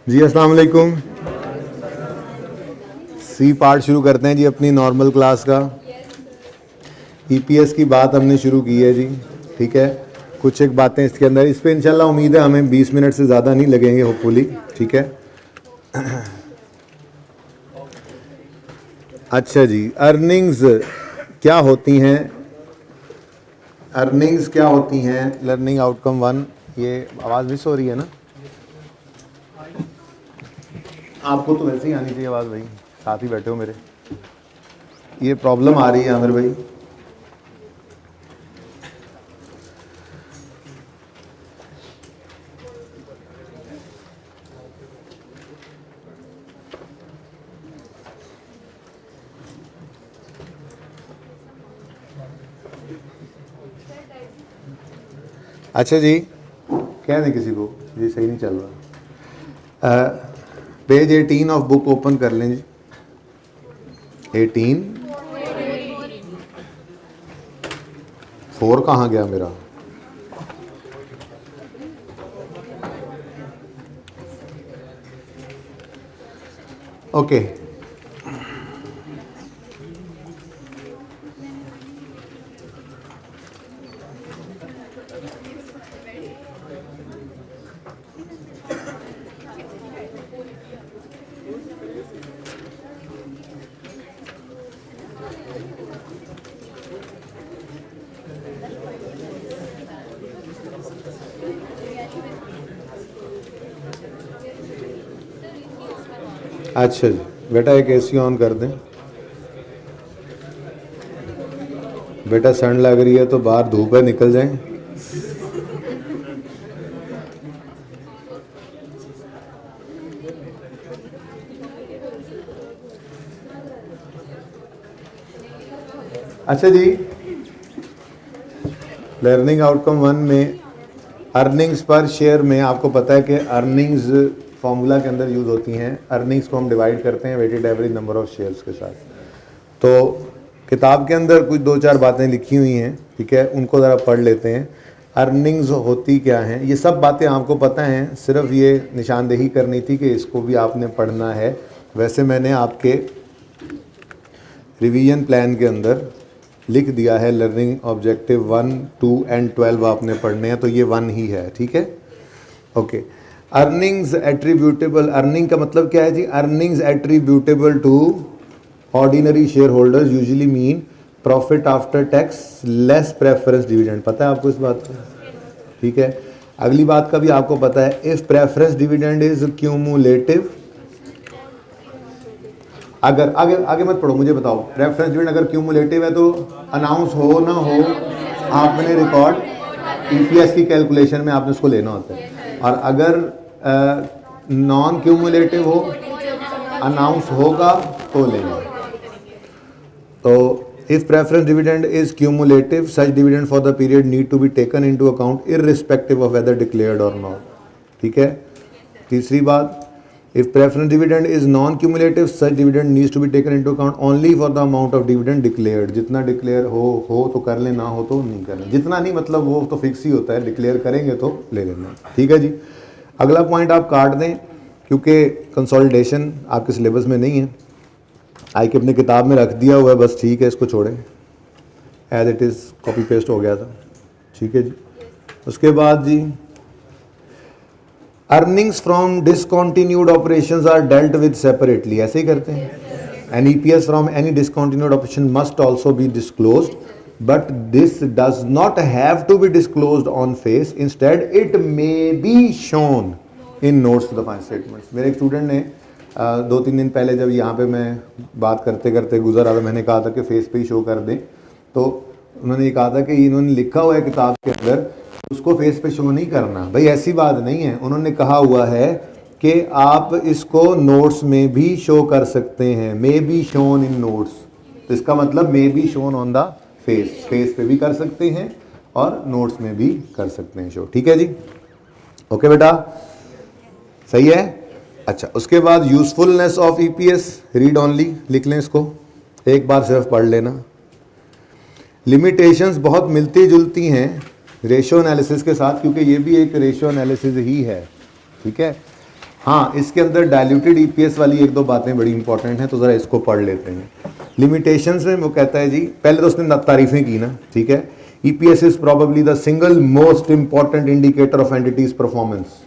जी अस्सलाम वालेकुम। C part शुरू करते हैं जी अपनी नॉर्मल क्लास का। ईपीएस की बात हमने शुरू की है जी, ठीक है। कुछ एक बातें इसके अंदर, इस पर इंशाल्लाह उम्मीद है हमें 20 मिनट से ज़्यादा नहीं लगेंगे होपफुली, ठीक है। अच्छा जी, अर्निंग्स क्या होती हैं? अर्निंग्स क्या होती हैं? Learning outcome 1। ये आवाज़ मिस हो रही है ना? आपको तो वैसे ही आनी चाहिए आवाज़ भाई, साथ ही बैठे हो मेरे। ये प्रॉब्लम आ रही है आमिर भाई। अच्छा जी, कह दें किसी को ये सही नहीं चल रहा। पेज 18 ऑफ बुक ओपन कर लें जी। 18 4 कहाँ गया मेरा? ओके। अच्छा जी बेटा, एक एसी ऑन कर दें। बेटा ठंड लग रही है तो बाहर धूप है, निकल जाएं। अच्छा जी, लर्निंग आउटकम 1 में अर्निंग्स पर शेयर में आपको पता है कि अर्निंग्स फॉर्मूला के अंदर यूज़ होती हैं। अर्निंग्स को हम डिवाइड करते हैं weighted average number of shares के साथ। तो किताब के अंदर कुछ 2-4 बातें लिखी हुई हैं, ठीक है, उनको ज़रा पढ़ लेते हैं। अर्निंग्स होती क्या हैं, ये सब बातें आपको पता हैं, सिर्फ ये निशानदेही करनी थी कि इसको भी आपने पढ़ना है। वैसे मैंने आपके रिवीजन प्लान के अंदर लिख दिया है लर्निंग ऑब्जेक्टिव 1, 2 एंड 12 आपने पढ़ने हैं, तो ये 1 ही है, ठीक है। ओके। अर्निंग्स एट्रीब्यूटेबल, अर्निंग का मतलब क्या है जी? Earnings attributable to ordinary shareholders usually mean profit after tax less preference dividend. पता है आपको इस बात का? ठीक है। अगली बात का भी आपको पता है, if preference dividend is cumulative. अगर आगे आगे मत पढ़ो, मुझे बताओ, प्रेफरेंस डिविडेंड अगर क्यूमुलेटिव है तो अनाउंस हो ना हो, आपने रिकॉर्ड ईपीएस की कैलकुलेशन में आपने उसको लेना होता है। और अगर नॉन क्यूमुलेटिव हो, अनाउंस होगा तो लेना। तो if preference dividend is cumulative, such dividend for the period need to be taken into account irrespective of whether declared or not, ठीक है। तीसरी बात, if preference dividend is non cumulative, such dividend needs to be taken into account only for the amount of dividend declared। जितना declare हो तो कर ले, ना हो तो नहीं करना। जितना नहीं मतलब वो तो फिक्स ही होता है, डिक्लेयर करेंगे तो ले लेना, ठीक है जी। अगला पॉइंट आप काट दें क्योंकि कंसोलिडेशन आपके सिलेबस में नहीं है। आई के अपनी किताब में रख दिया हुआ है, बस ठीक है, इसको छोड़ें, as it is copy paste हो गया था, ठीक है जी। उसके बाद जी, earnings from discontinued operations are dealt with separately, ऐसे ही करते हैं। An EPS from any discontinued operation must also be disclosed, but this does not have to be disclosed on face, instead it may be shown in notes to the final statements. मेरे एक student ने 2-3 दिन पहले जब यहाँ पे मैं बात करते करते गुजर रहा था, मैंने कहा था कि फेस पे ही शो कर दें, तो उन्होंने ये कहा था कि इन्होंने लिखा हुआ है किताब के अंदर उसको फेस पे शो नहीं करना। भाई ऐसी बात नहीं है, उन्होंने कहा हुआ है कि आप इसको नोट्स में भी शो कर सकते हैं, मे बी शोन इन नोट्स। तो इसका मतलब मे be shown on the face, face पे भी कर सकते हैं और नोट्स में भी कर सकते हैं शो, ठीक है जी। ओके बेटा, सही है। अच्छा, उसके बाद usefulness of EPS, read only लिख लें, इसको एक बार सिर्फ पढ़ लेना। लिमिटेशंस बहुत मिलती जुलती हैं रेशियो एनालिसिस के साथ, क्योंकि ये भी एक रेशियो एनालिसिस ही है, ठीक है। हाँ, इसके अंदर डायल्यूटेड ईपीएस वाली एक दो बातें बड़ी इंपॉर्टेंट हैं, तो ज़रा इसको पढ़ लेते हैं। लिमिटेशंस में वो कहता है जी, पहले तो उसने तारीफें की ना, ठीक है। EPS is probably the single most important indicator of entities performance.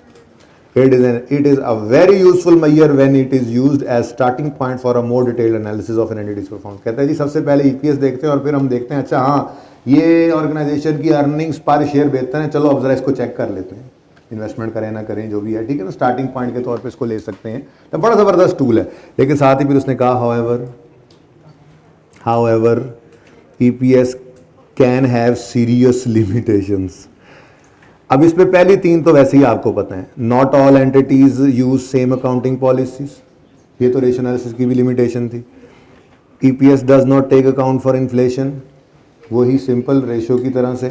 It is a very useful measure when it is used as starting point for a more detailed analysis of an entity's performance। कहता है जी सबसे पहले EPS देखते हैं और फिर हम देखते हैं अच्छा हाँ ये ऑर्गेनाइजेशन की अर्निंग्स पर शेयर बेहतर है, चलो अब जरा इसको चेक कर लेते हैं, इन्वेस्टमेंट करें ना करें जो भी है, ठीक है ना, स्टार्टिंग पॉइंट के तौर पे इसको ले सकते हैं। तो बड़ा ज़बरदस्त टूल है, लेकिन साथ ही फिर उसने कहा however EPS can have serious limitations. अब इस पे पहली तीन तो वैसे ही आपको पता है, not all entities use same accounting policies, ये तो रेशो एनालिसिस की भी लिमिटेशन थी। EPS does not take account for inflation, वही सिंपल रेशो की तरह से।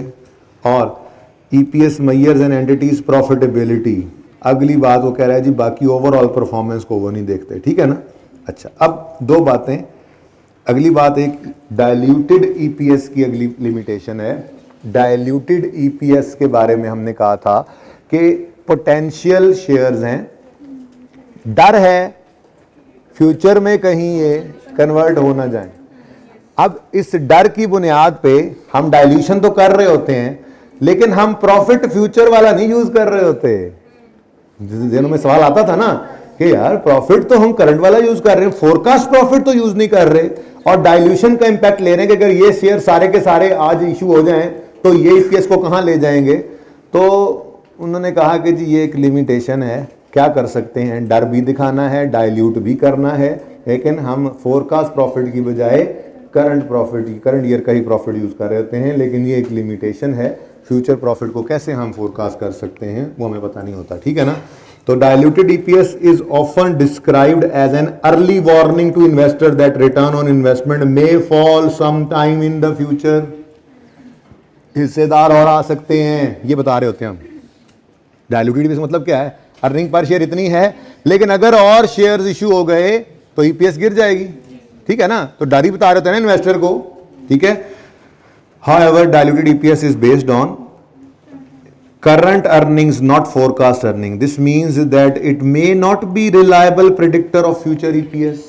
और EPS measures and entities profitability, अगली बात वो कह रहा है जी बाकी ओवरऑल परफॉर्मेंस को वो नहीं देखते, ठीक है ना। अच्छा, अब दो बातें, अगली बात एक डायल्यूटेड ईपीएस की अगली लिमिटेशन है। डायल्यूटेड ईपीएस के बारे में हमने कहा था कि पोटेंशियल शेयर्स हैं, डर है फ्यूचर में कहीं ये कन्वर्ट हो ना जाए। अब इस डर की बुनियाद पे हम डाइल्यूशन तो कर रहे होते हैं, लेकिन हम प्रॉफिट फ्यूचर वाला नहीं यूज कर रहे होते। दिनों में सवाल आता था ना कि यार प्रॉफिट तो हम करंट वाला यूज कर रहे हैं, फोरकास्ट प्रॉफिट तो यूज नहीं कर रहे, और डाइल्यूशन का इंपैक्ट ले रहे हैं कि अगर ये शेयर सारे के सारे आज इशू हो जाएं तो ये ईपीएस को कहां ले जाएंगे। तो उन्होंने कहा कि जी ये एक लिमिटेशन है, क्या कर सकते हैं, डर भी दिखाना है, डाइल्यूट भी करना है, लेकिन हम फोरकास्ट प्रॉफिट की बजाय करंट ईयर का ही प्रॉफिट यूज कर रहे होते हैं। लेकिन ये एक लिमिटेशन है, फ्यूचर प्रॉफिट को कैसे हम फोरकास्ट कर सकते हैं वो हमें पता नहीं होता, ठीक है ना। तो diluted EPS is often described as an early warning to investor that return on investment may fall some time in the future. हिस्सेदार और आ सकते हैं, ये बता रहे होते हैं हम। डायल्यूटेड ईपीएस मतलब क्या है, अर्निंग पर शेयर इतनी है, लेकिन अगर और शेयर्स इशू हो गए तो ईपीएस गिर जाएगी, ठीक है ना। तो डर ही बता रहे होते हैं ना इन्वेस्टर को, ठीक है। However, diluted EPS is based on current earnings, not forecast earning. This means that it may not be reliable predictor of future EPS.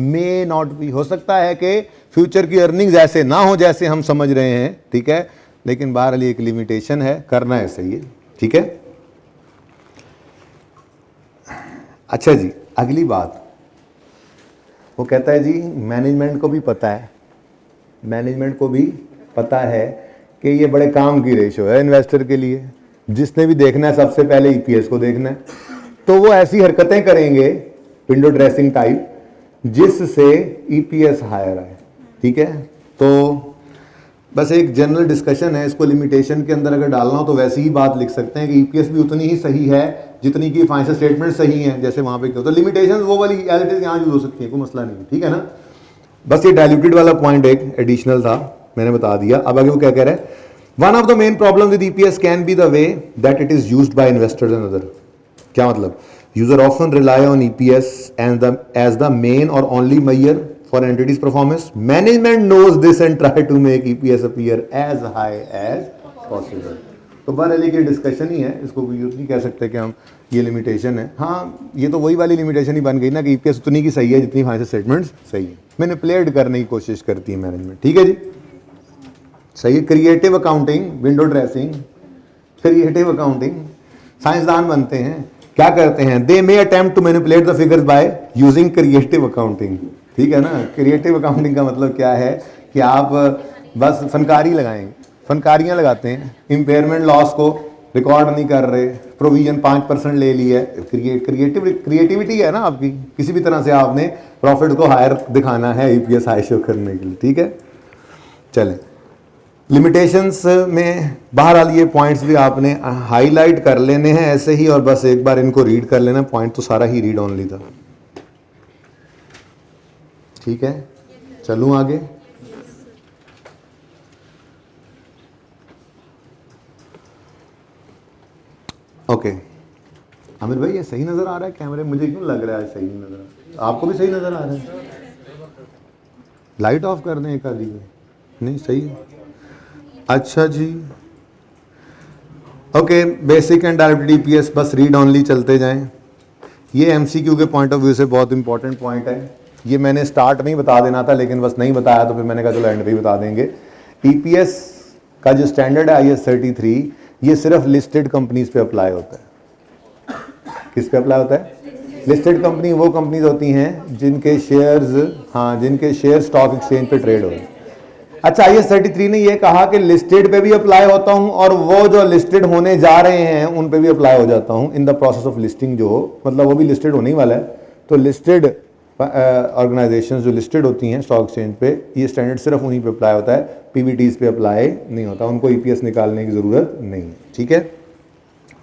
May not be, हो सकता है कि फ्यूचर की अर्निंग्स ऐसे ना हो जैसे हम समझ रहे हैं, ठीक है, लेकिन बहरहाल एक लिमिटेशन है, करना ऐसे ही है, ठीक है। अच्छा जी, अगली बात वो कहता है जी मैनेजमेंट को भी पता है कि ये बड़े काम की रेशो है इन्वेस्टर के लिए, जिसने भी देखना है सबसे पहले ईपीएस को देखना है, तो वो ऐसी हरकतें करेंगे विंडो ड्रेसिंग टाइप जिससे ईपीएस हायर आए, ठीक है। तो बस एक जनरल डिस्कशन है, इसको लिमिटेशन के अंदर अगर डालना हो तो वैसी ही बात लिख सकते हैं कि ईपीएस भी उतनी ही सही है जितनी की फाइनेंशियल स्टेटमेंट सही है, जैसे वहां पे क्यों, तो लिमिटेशन वो वाली एज इट इज यहाँ यूज हो सकती है, कोई मसला नहीं, ठीक है ना। बस ये डायल्यूटेड वाला पॉइंट एक एडिशनल था, मैंने बता दिया। अब आगे वो क्या कह रहा है, one of the main problem with EPS can be the way that it is used by investors and other. क्या मतलब, user often rely on EPS as the main और only measure for entity's performance. Management knows this and try to make EPS appear as high as possible. तो बहरहाल की discussion ही है, इसको कोई use नहीं कह सकते कि हम ये लिमिटेशन है। हाँ, ये तो वही वाली लिमिटेशन ही बन गई ना कि ईपीएस उतनी की सही है जितनी फाइनेंशियल स्टेटमेंट्स सही है, मैनिपुलेट करने की कोशिश करती है मैनेजमेंट, ठीक है जी, सही है। Creative accounting, window dressing, creative accounting, साइंसदान बनते हैं, क्या करते हैं, they may attempt to manipulate the figures by using creative accounting, ठीक है ना। क्रिएटिव अकाउंटिंग का मतलब क्या है कि आप बस फनकारियां लगाते हैं, इम्पेयरमेंट लॉस को रिकॉर्ड नहीं कर रहे, प्रोविजन 5% ले लिया है, क्रिएटिविटी है ना आपकी, किसी भी तरह से आपने प्रॉफिट को हायर दिखाना है ईपीएस हाई शो करने के लिए, ठीक है। चलें, लिमिटेशंस में बहरहाल ये पॉइंट्स भी आपने हाईलाइट कर लेने हैं ऐसे ही, और बस एक बार इनको रीड कर लेना, पॉइंट तो सारा ही रीड ऑनली था, ठीक है। चलूं आगे, ओके। आमिर भाई ये सही नजर आ रहा है कैमरे, मुझे क्यों लग रहा है सही नहीं नजर आ रहा, आपको भी सही नजर आ रहा है? लाइट ऑफ कर दें एक आधी, नहीं सही है, अच्छा जी, okay. Basic and directed EPS बस रीड ऑनली चलते जाएं। ये एमसीक्यू के पॉइंट ऑफ व्यू से बहुत इंपॉर्टेंट पॉइंट है। ये मैंने स्टार्ट में ही बता देना था, लेकिन बस नहीं बताया तो फिर मैंने कहा चलो एंड पे ही बता देंगे। ईपीएस का जो स्टैंडर्ड है IS 33, ये सिर्फ लिस्टेड कंपनीज पे अप्लाई होता है। किस पे अप्लाई होता है? लिस्टेड कंपनी वो कंपनीज होती हैं जिनके शेयर स्टॉक एक्सचेंज पे ट्रेड हो रहे हैं। अच्छा, IS 33 ने ये कहा कि लिस्टेड पे भी अप्लाई होता हूं और वो जो लिस्टेड होने जा रहे हैं उन पे भी अप्लाई हो जाता हूं in the process of listing, जो हो मतलब वो भी लिस्टेड होने ही वाला है। तो लिस्टेड ऑर्गेनाइजेशन जो लिस्टेड होती हैं स्टॉक एक्सचेंज पे, ये स्टैंडर्ड सिर्फ उन्हीं पे अप्लाई होता है, पीवीटीज पे अप्लाई नहीं होता, उनको ईपीएस निकालने की ज़रूरत नहीं है। ठीक है,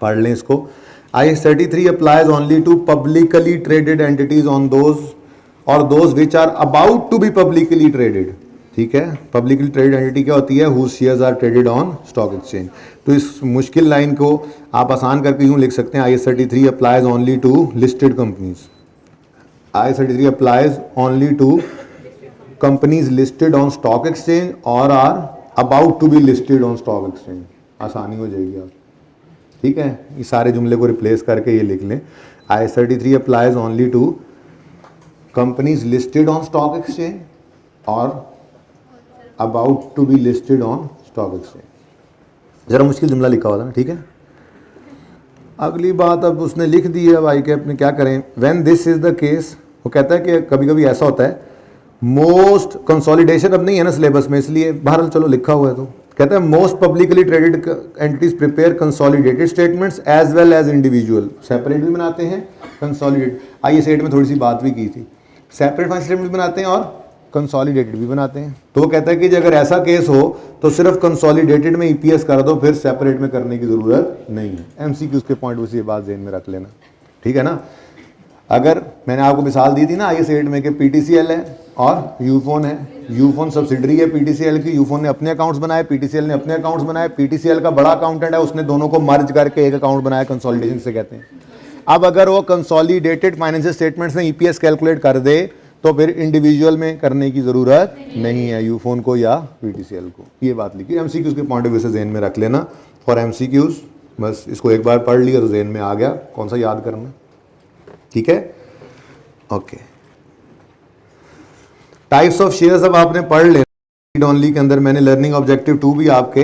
पढ़ लें इसको। IS 33 applies only to publicly traded entities on those which are about to be publicly traded। ठीक है, पब्लिकली ट्रेडेड एंटिटी क्या होती है? whose shares are traded on stock exchange। तो इस मुश्किल लाइन को आप आसान करके यूं लिख सकते हैं, IS 33 applies only to listed companies। IS 33 applies only to companies listed on stock exchange or are about to be listed on stock exchange। आसानी हो जाएगी आप। ठीक है, ये सारे जुमले को रिप्लेस करके ये लिख लें, IS 33 applies only to companies listed on stock exchange or about to be listed on stock exchange। जरा मुश्किल जुमला लिखा हुआ था ना, ठीक है। अगली बात अब उसने लिख दी है भाई के, अपने क्या करें। When this is the case, वो कहता है कि कभी कभी ऐसा होता है, मोस्ट कंसोलिडेशन अब नहीं है ना सिलेबस में, इसलिए बहरहाल चलो लिखा हुआ है। तो कहता है most publicly traded entities prepare consolidated statements as well as individual. Separate भी बनाते हैं, कंसोलिडेट, IS 8 में थोड़ी सी बात भी की थी, सेपरेट फाइनेंशियल स्टेटमेंट बनाते हैं और कंसोलिडेटेड भी बनाते हैं। तो वो कहता है कि अगर ऐसा केस हो तो सिर्फ कंसोलिडेटेड में ईपीएस कर दो, फिर सेपरेट में करने की जरूरत नहीं है। एमसीक्यूज के पॉइंट से ये बात ध्यान में रख लेना, ठीक है ना। अगर मैंने आपको मिसाल दी थी ना IS 8 में कि पीटीसीएल है और यूफोन है, यूफोन सब्सिडरी है पीटीसीएल की, यूफोन ने अपने अकाउंट्स बनाए, पीटीसीएल ने अपने अकाउंट्स बनाए, पीटीसीएल का बड़ा अकाउंटेंट है, उसने दोनों को मर्ज करके एक अकाउंट बनाया, कंसोलिडेशन से कहते हैं। अब अगर वो कंसोलिडेटेड फाइनेंशियल स्टेटमेंट्स में ईपीएस कैलकुलेट कर दे तो फिर इंडिविजुअल में करने की जरूरत नहीं है, यूफोन को या पीटीसीएल को। ये बात लिखी, एमसीक्यूज के पॉइंट ऑफ व्यू से ज़हन में रख लेना। फॉर एमसीक्यूज बस इसको एक बार पढ़ लिया तो ज़हन में आ गया कौन सा याद करना, ठीक है। ओके, टाइप्स ऑफ शेयर्स अब आपने पढ़ लेना। रीड ओनली के अंदर मैंने लर्निंग ऑब्जेक्टिव 2 भी आपके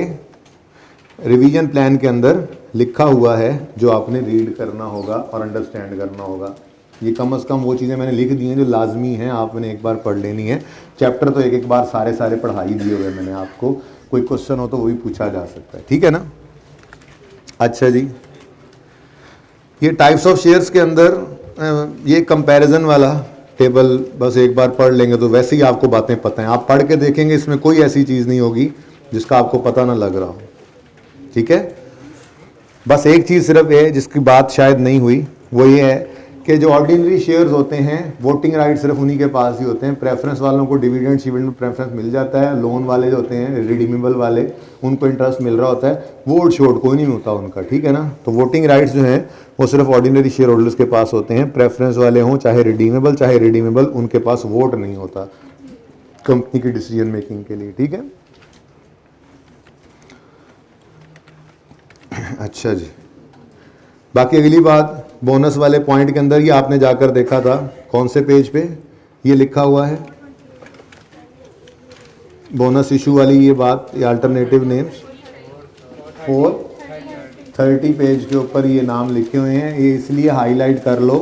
रिवीजन प्लान के अंदर लिखा हुआ है, जो आपने रीड करना होगा और अंडरस्टैंड करना होगा। ये कम से कम वो चीज़ें मैंने लिख दी हैं जो लाजमी हैं, आपने एक बार पढ़ लेनी है। चैप्टर तो एक एक बार सारे पढ़ाई दिए हुए मैंने आपको, कोई क्वेश्चन हो तो वो भी पूछा जा सकता है, ठीक है ना। अच्छा जी, ये टाइप्स ऑफ शेयर्स के अंदर ये कंपैरिजन वाला टेबल बस एक बार पढ़ लेंगे तो वैसे ही आपको बातें पता हैं। आप पढ़ के देखेंगे, इसमें कोई ऐसी चीज़ नहीं होगी जिसका आपको पता ना लग रहा हो, ठीक है। बस एक चीज़ सिर्फ है जिसकी बात शायद नहीं हुई, वो ये है कि जो ऑर्डिनरी शेयर्स होते हैं वोटिंग राइट सिर्फ उन्हीं के पास ही होते हैं। प्रेफरेंस वालों को डिविडेंड शिविडेंड में प्रेफरेंस मिल जाता है, लोन वाले जो होते हैं रिडीमेबल वाले उनको इंटरेस्ट मिल रहा होता है, वोट शोट कोई नहीं होता उनका, ठीक है ना। तो वोटिंग राइट्स जो हैं वो सिर्फ ऑर्डिनरी शेयर होल्डर्स के पास होते हैं। प्रेफरेंस वाले हों चाहे रिडीमेबल, उनके पास वोट नहीं होता कंपनी की डिसीजन मेकिंग के लिए, ठीक है। अच्छा जी, बाकी अगली बात बोनस वाले पॉइंट के अंदर, ये आपने जाकर देखा था कौन से पेज पे ये लिखा हुआ है, बोनस इशू वाली ये बात, ये अल्टरनेटिव नेम्स 430 पेज के ऊपर ये नाम लिखे हुए हैं। ये इसलिए हाईलाइट कर लो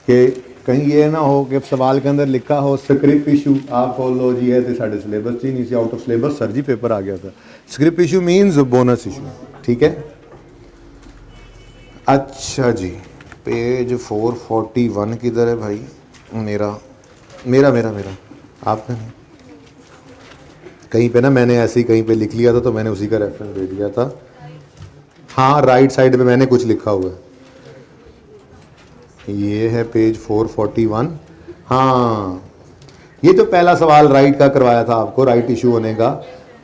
कि कहीं ये ना हो कि सवाल के अंदर लिखा हो स्क्रिप्ट इशू, आप फॉलो जी है तो साढ़े सिलेबस ही नहीं, आउट ऑफ सिलेबस सर जी पेपर आ गया था। Script issue means bonus issue, ठीक है। अच्छा जी, पेज 441 किधर है भाई? मेरा आपका नहीं, कहीं पे ना मैंने ऐसे ही कहीं पे लिख लिया था तो मैंने उसी का रेफरेंस दे दिया था। हाँ, राइट साइड पे मैंने कुछ लिखा हुआ है, ये है पेज 441। हाँ, ये जो पहला सवाल राइट का करवाया था आपको, राइट इशू होने का,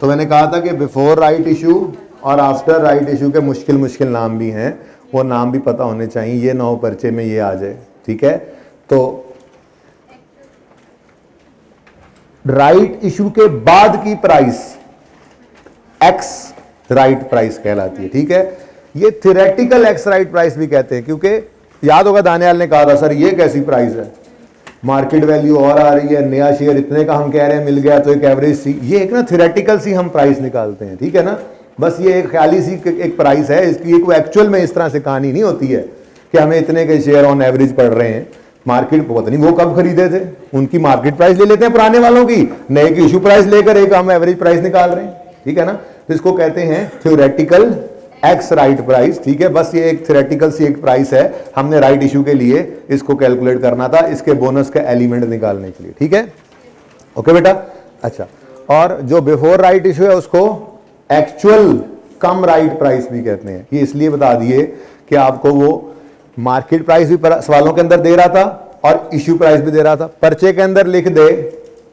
तो मैंने कहा था कि बिफोर राइट इशू और आफ्टर राइट इशू के मुश्किल नाम भी हैं, वो नाम भी पता होने चाहिए, ये ना हो पर्चे में ये आ जाए, ठीक है। तो राइट इशू के बाद की प्राइस एक्स राइट प्राइस कहलाती है, ठीक है। ये थ्योरेटिकल एक्स राइट प्राइस भी कहते हैं, क्योंकि याद होगा दानियाल ने कहा था सर ये कैसी प्राइस है, मार्केट वैल्यू और आ रही है, नया शेयर इतने का हम कह रहे हैं मिल गया, तो एक एवरेज सी, ये एक ना थ्योरेटिकल सी हम प्राइस निकालते हैं, ठीक है ना, बस ये एक ख्याली सी एक प्राइस है, इसकी एक एक्चुअल में इस तरह से कहानी नहीं होती है कि हमें इतने के शेयर ऑन एवरेज पड़ रहे हैं। मार्केट पता नहीं वो कब खरीदे थे, उनकी मार्केट प्राइस ले लेते हैं पुराने वालों की, नए की इशू प्राइस लेकर एक हम एवरेज प्राइस निकाल रहे हैं, ठीक है ना। तो इसको कहते हैं थ्योरेटिकल एक्स राइट प्राइस, ठीक है। बस ये एक थ्योरेटिकल सी एक प्राइस है, हमने राइट इशू के लिए इसको कैलकुलेट करना था, इसके बोनस का एलिमेंट निकालने के लिए, ठीक है, ओके बेटा। अच्छा, और जो बिफोर राइट इशू है उसको एक्चुअल कम राइट प्राइस भी कहते हैं। ये इसलिए बता दिए कि आपको वो मार्केट प्राइस भी सवालों के अंदर दे रहा था और इशू प्राइस भी दे रहा था। पर्चे के अंदर लिख दे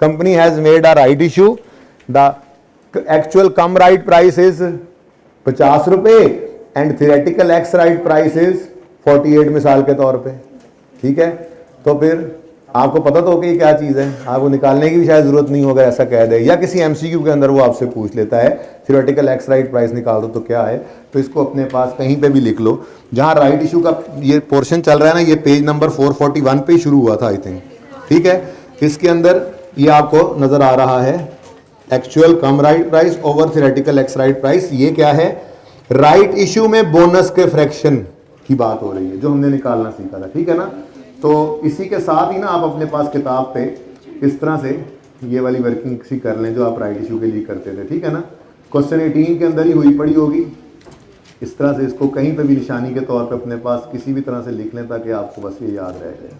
company has made a right issue, the actual cum right price is 50 रुपए and theoretical ex right price is 48 मिसाल के तौर पे, ठीक है। तो फिर आपको पता तो हो कि क्या चीज़ है, आपको निकालने की भी शायद जरूरत नहीं होगा, ऐसा कह दे, या किसी एमसीक्यू के अंदर वो आपसे पूछ लेता है थियोरेटिकल एक्स राइट प्राइस निकाल दो तो क्या है। तो इसको अपने पास कहीं पे भी लिख लो, जहां राइट इशू का ये पोर्शन चल रहा है ना, ये पेज नंबर 441 पे शुरू हुआ था आई थिंक, ठीक है। इसके अंदर ये आपको नजर आ रहा है actual cum right price over theoretical ex right price. ये क्या है, राइट इशू में बोनस के फ्रैक्शन की बात हो रही है जो हमने निकालना सीखा था, ठीक है ना। तो इसी के साथ ही ना आप अपने पास किताब पे इस तरह से ये वाली वर्किंग सी कर लें जो आप राइट इशू के लिए करते थे, ठीक है ना। क्वेश्चन 18 के अंदर ही हुई पड़ी होगी, इस तरह से इसको कहीं पे भी निशानी के तौर पे अपने पास किसी भी तरह से लिख लें ताकि आपको बस ये याद रह जाए।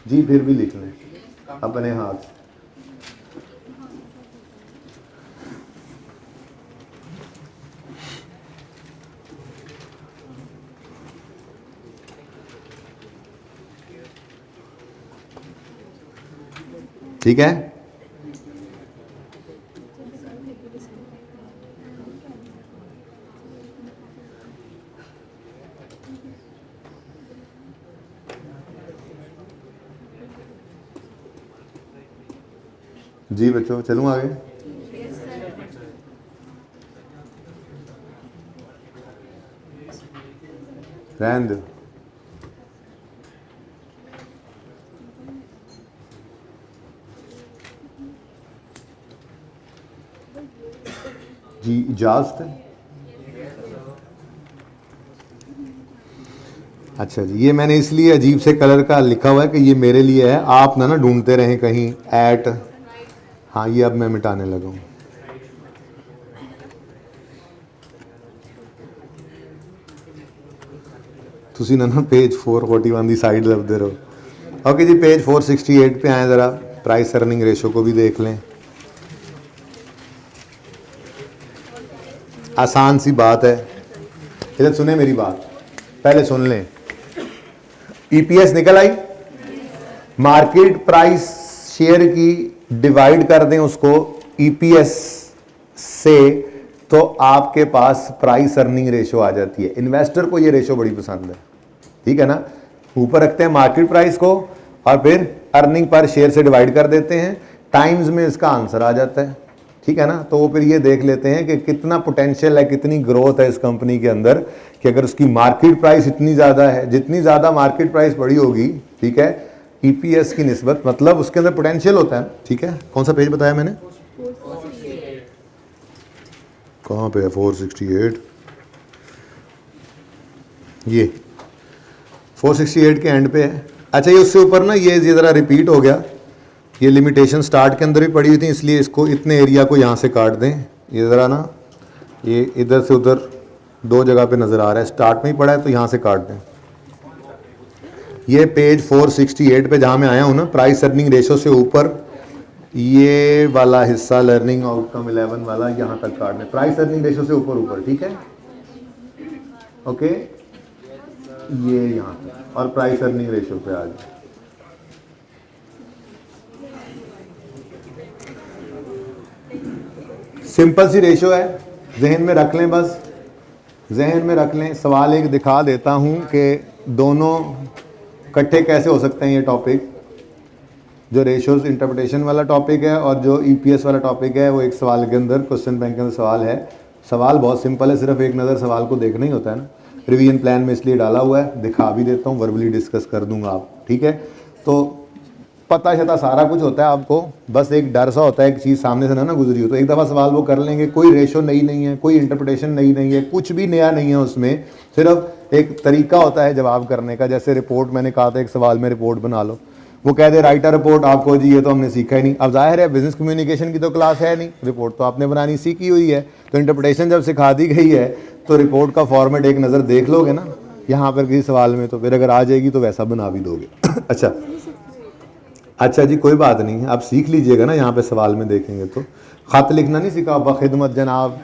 जी फिर भी लिख लें अपने हाथ से। ठीक है, जी बच्चों चलूँ आगे। रहने दो, जी इजाज़त है। अच्छा जी, ये मैंने इसलिए अजीब से कलर का लिखा हुआ है कि ये मेरे लिए है, आप ना ढूंढते रहें कहीं एट। हाँ ये अब मैं मिटाने लगा हूँ। तुसी ना पेज 441 की साइड लभदे रहो। ओके जी, पेज 468 पे आए, ज़रा प्राइस अर्निंग रेशो को भी देख लें। आसान सी बात है, इधर सुने मेरी बात, पहले सुन लें। ईपीएस निकल आई, मार्केट प्राइस शेयर की डिवाइड कर दें उसको ईपीएस से, तो आपके पास प्राइस अर्निंग रेशो आ जाती है। इन्वेस्टर को ये रेशो बड़ी पसंद है, ठीक है ना। ऊपर रखते हैं मार्केट प्राइस को और फिर अर्निंग पर शेयर से डिवाइड कर देते हैं, टाइम्स में इसका आंसर आ जाता है, ठीक है ना। तो वो फिर ये देख लेते हैं कि कितना पोटेंशियल है, कितनी ग्रोथ है इस कंपनी के अंदर, कि अगर उसकी मार्केट प्राइस इतनी ज़्यादा है, जितनी ज़्यादा मार्केट प्राइस बड़ी होगी, ठीक है, ईपीएस की निस्बत, मतलब उसके अंदर पोटेंशियल होता है, ठीक है। कौन सा पेज बताया मैंने, कहाँ पे है, 468, ये 468 के एंड पे है। अच्छा ये उससे ऊपर ना ये ज़रा रिपीट हो गया, ये लिमिटेशन स्टार्ट के अंदर भी पड़ी हुई थी, इसलिए इसको इतने एरिया को यहाँ से काट दें। ये ज़रा ना ये इधर से उधर दो जगह पे नज़र आ रहा है, स्टार्ट में ही पड़ा है तो यहाँ से काट दें। ये पेज 468 पे जहाँ मैं आया हूँ ना, प्राइस अर्निंग रेशो से ऊपर ये वाला हिस्सा लर्निंग आउटकम 11 वाला यहाँ तक काट दें, प्राइस अर्निंग रेशो से ऊपर, ठीक है, ओके। ये यहाँ तक और प्राइस अर्निंग रेशो पे आ जाए। सिंपल सी रेशो है, जहन में रख लें, बस जहन में रख लें। सवाल एक दिखा देता हूँ कि दोनों इकट्ठे कैसे हो सकते हैं। ये टॉपिक जो रेशोज इंटरप्रिटेशन वाला टॉपिक है और जो ईपीएस वाला टॉपिक है, वो एक सवाल के अंदर क्वेश्चन बैंक के अंदर सवाल है। सवाल बहुत सिंपल है, सिर्फ एक नज़र सवाल को देखना ही होता है ना। रिवीजन प्लान में इसलिए डाला हुआ है, दिखा भी देता हूँ, वर्बली डिस्कस कर दूंगा आप, ठीक है। तो पता शता सारा कुछ होता है आपको, बस एक डर सा होता है एक चीज़ सामने से ना गुजरी हो, तो एक दफ़ा सवाल वो कर लेंगे, कोई रेशो नई नहीं है, कोई इंटरप्रिटेशन नई नहीं है, कुछ भी नया नहीं है उसमें, सिर्फ एक तरीका होता है जवाब करने का। जैसे रिपोर्ट मैंने कहा था एक सवाल में रिपोर्ट बना लो, वो कह दे राइट अ रिपोर्ट, आपको जी ये तो हमने सीखा ही नहीं। अब जाहिर है बिजनेस कम्युनिकेशन की तो क्लास है नहीं, रिपोर्ट तो आपने बनानी सीखी हुई है, तो इंटरप्रिटेशन जब सिखा दी गई है तो रिपोर्ट का फॉर्मेट एक नज़र देख लोगे ना यहाँ पर किसी सवाल में, तो फिर अगर आ जाएगी तो वैसा बना भी दोगे। अच्छा जी, कोई बात नहीं, आप सीख लीजिएगा ना, यहाँ पे सवाल में देखेंगे तो। ख़त लिखना नहीं सीखा, बखिदमत जनाब,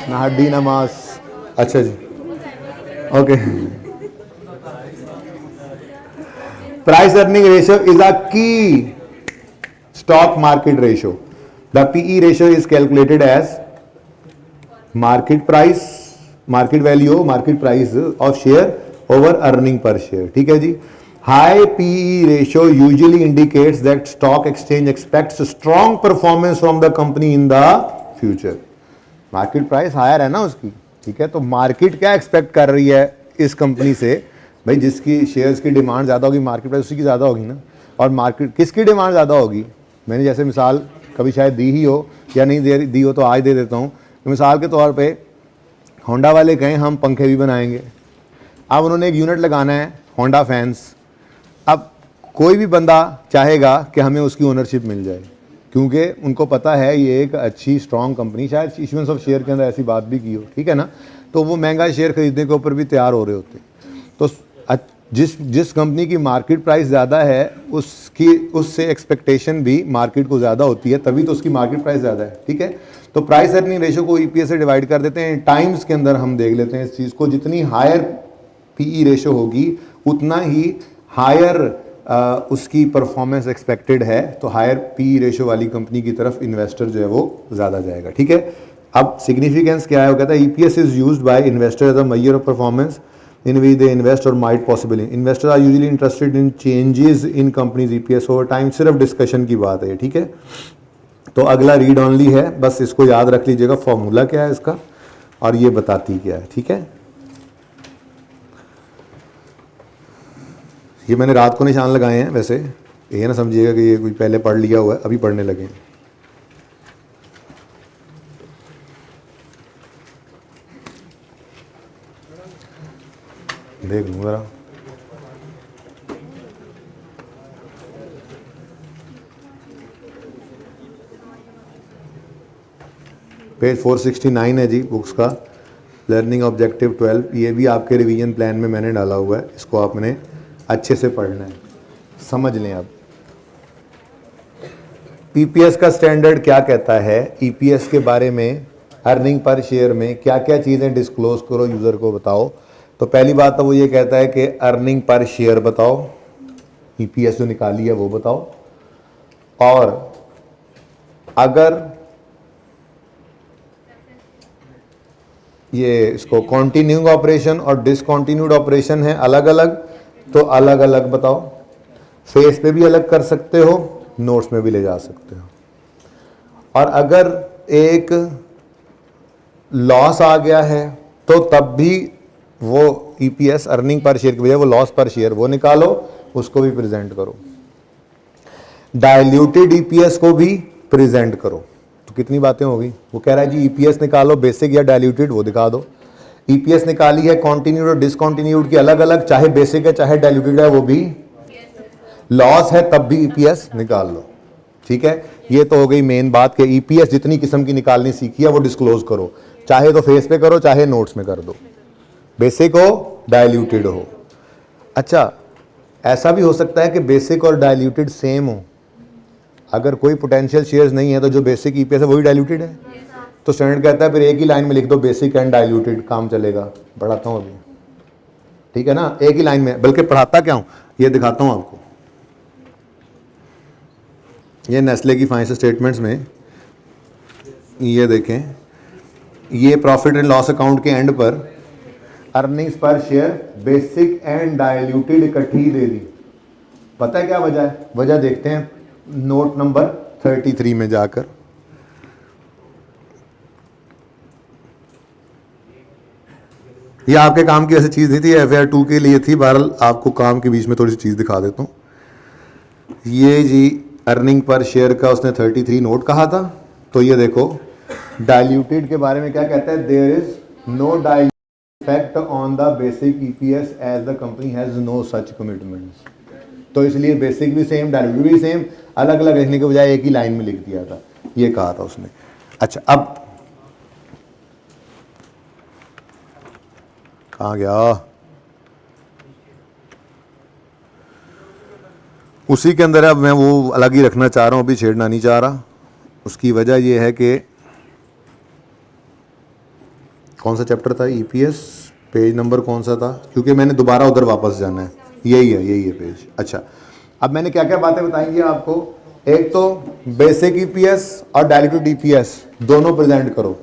ना हड्डी ना मांस। अच्छा जी, okay. Price earning ratio is a key stock market ratio. The PE ratio is calculated as market price, market value, market price of share over earning per share, ठीक है जी। High PE ratio usually indicates that stock exchange expects strong performance from the company in the future. Market price higher है ना उसकी, ठीक है, तो market क्या एक्सपेक्ट कर रही है इस कंपनी से, भाई जिसकी शेयर्स की डिमांड ज़्यादा होगी मार्केट प्राइस उसी की ज़्यादा होगी ना। और मार्केट किसकी डिमांड ज़्यादा होगी, मैंने जैसे मिसाल कभी शायद दी ही हो या नहीं दी हो तो आज दे देता हूँ। तो मिसाल के तौर पर होंडा वाले कहें हम पंखे भी बनाएंगे, अब उन्होंने एक यूनिट लगाना है होंडा फैंस। अब कोई भी बंदा चाहेगा कि हमें उसकी ओनरशिप मिल जाए, क्योंकि उनको पता है ये एक अच्छी स्ट्रॉन्ग कंपनी, शायद इशुएंस ऑफ शेयर के अंदर ऐसी बात भी की हो, ठीक है ना, तो वो महंगा शेयर खरीदने के ऊपर भी तैयार हो रहे होते। तो जिस कंपनी की मार्केट प्राइस ज़्यादा है उससे एक्सपेक्टेशन भी मार्केट को ज़्यादा होती है, तभी तो उसकी मार्केट प्राइस ज़्यादा है, ठीक है। तो प्राइस अर्निंग रेशियो को ईपीएस से डिवाइड कर देते हैं, टाइम्स के अंदर हम देख लेते हैं इस चीज़ को। जितनी हायर पीई रेशियो होगी उतना ही हायर उसकी परफॉर्मेंस एक्सपेक्टेड है, तो हायर पी रेशियो वाली कंपनी की तरफ इन्वेस्टर जो है वो ज़्यादा जाएगा, ठीक है। अब सिग्निफिकेंस क्या है, वो कहता है EPS is used by investor as a measure of performance in which they invest और might possibly. Investor are usually interested in changes in company's EPS over time. सिर्फ डिस्कशन की बात है, ठीक है। तो अगला रीड ऑनली है, बस इसको याद रख लीजिएगा, फॉर्मूला क्या है इसका और ये बताती क्या है, ठीक है। ये मैंने रात को निशान लगाए हैं, वैसे ये ना समझिएगा कि ये कोई पहले पढ़ लिया हुआ है, अभी पढ़ने लगे हैं। देख लूँ ज़रा, पेज 469 है जी बुक्स का, लर्निंग ऑब्जेक्टिव 12। ये भी आपके रिवीजन प्लान में मैंने डाला हुआ है, इसको आपने अच्छे से पढ़ना है, समझ लें। अब ईपीएस का स्टैंडर्ड क्या कहता है, ईपीएस के बारे में अर्निंग पर शेयर में क्या क्या चीज़ें डिस्क्लोज करो, यूज़र को बताओ। तो पहली बात तो वो ये कहता है कि अर्निंग पर शेयर बताओ, ईपीएस जो निकाली है वो बताओ। और अगर ये इसको कॉन्टिन्यूइंग ऑपरेशन और डिसकॉन्टिन्यूड ऑपरेशन है अलग अलग, तो अलग अलग बताओ। फेस पे भी अलग कर सकते हो, नोट्स में भी ले जा सकते हो। और अगर एक लॉस आ गया है तो तब भी वो ईपीएस अर्निंग पर शेयर की बजाय वो लॉस पर शेयर वो निकालो, उसको भी प्रेजेंट करो। डाइल्यूटेड ईपीएस को भी प्रेजेंट करो। तो कितनी बातें होगी, वो कह रहा है जी ईपीएस निकालो, बेसिक या डाइल्यूटेड वो दिखा दो। ईपीएस निकाली है कॉन्टिन्यूड और डिसकॉन्टिन्यूड की अलग अलग, चाहे बेसिक है चाहे डाइल्यूटेड है, वो भी लॉस है तब भी ईपीएस निकाल लो, ठीक है। ये तो हो गई मेन बात कि ईपीएस जितनी किस्म की निकालनी सीखी है वो डिस्क्लोज करो, चाहे तो फेस पे करो चाहे नोट्स में कर दो, बेसिक हो डाइल्यूटेड हो। अच्छा, ऐसा भी हो सकता है कि बेसिक और डाइल्यूटेड सेम हो, अगर कोई पोटेंशियल शेयर्स नहीं है तो जो बेसिक ईपीएस है वही डाइल्यूटेड है, तो स्टैंडर्ड कहता है फिर एक ही लाइन में लिख दो बेसिक एंड डाइल्यूटेड, काम चलेगा। पढ़ाता हूँ अभी, ठीक है ना, एक ही लाइन में, बल्कि पढ़ाता क्या हूँ ये दिखाता हूँ आपको। ये नेस्ले की फाइनेंशियल स्टेटमेंट्स में ये देखें, ये प्रॉफिट एंड लॉस अकाउंट के एंड पर earnings per share basic and diluted इकट्ठी दे दी। पता है क्या वजह है, वजह देखते हैं नोट नंबर 33 में जाकर। ये आपके काम की ऐसी चीज़ नहीं थी, FAR 2 के लिए थी। बहरहाल आपको काम के बीच में थोड़ी सी चीज़ दिखा देता हूँ। ये जी अर्निंग पर शेयर का उसने 33 नोट कहा था। तो ये देखो डाइल्यूटेड के बारे में क्या कहता है, there is no diluted effect on the basic EPS as the company has no such commitments. तो इसलिए बेसिक भी सेम, डाइल्यूटेड भी सेम, अलग अलग लिखने के बजाय एक ही लाइन में लिख दिया था, ये कहा था उसने। अच्छा, अब कहाँ गया, उसी के अंदर अब मैं वो अलग ही रखना चाह रहा हूँ, अभी छेड़ना नहीं चाह रहा। उसकी वजह ये है कि कौन सा चैप्टर था, EPS, पेज नंबर कौन सा था, क्योंकि मैंने दोबारा उधर वापस जाना है। यही है पेज। अच्छा, अब मैंने क्या क्या बातें बताई हैं आपको। एक तो बेसिक EPS और डाइल्यूटेड EPS दोनों प्रेजेंट करो।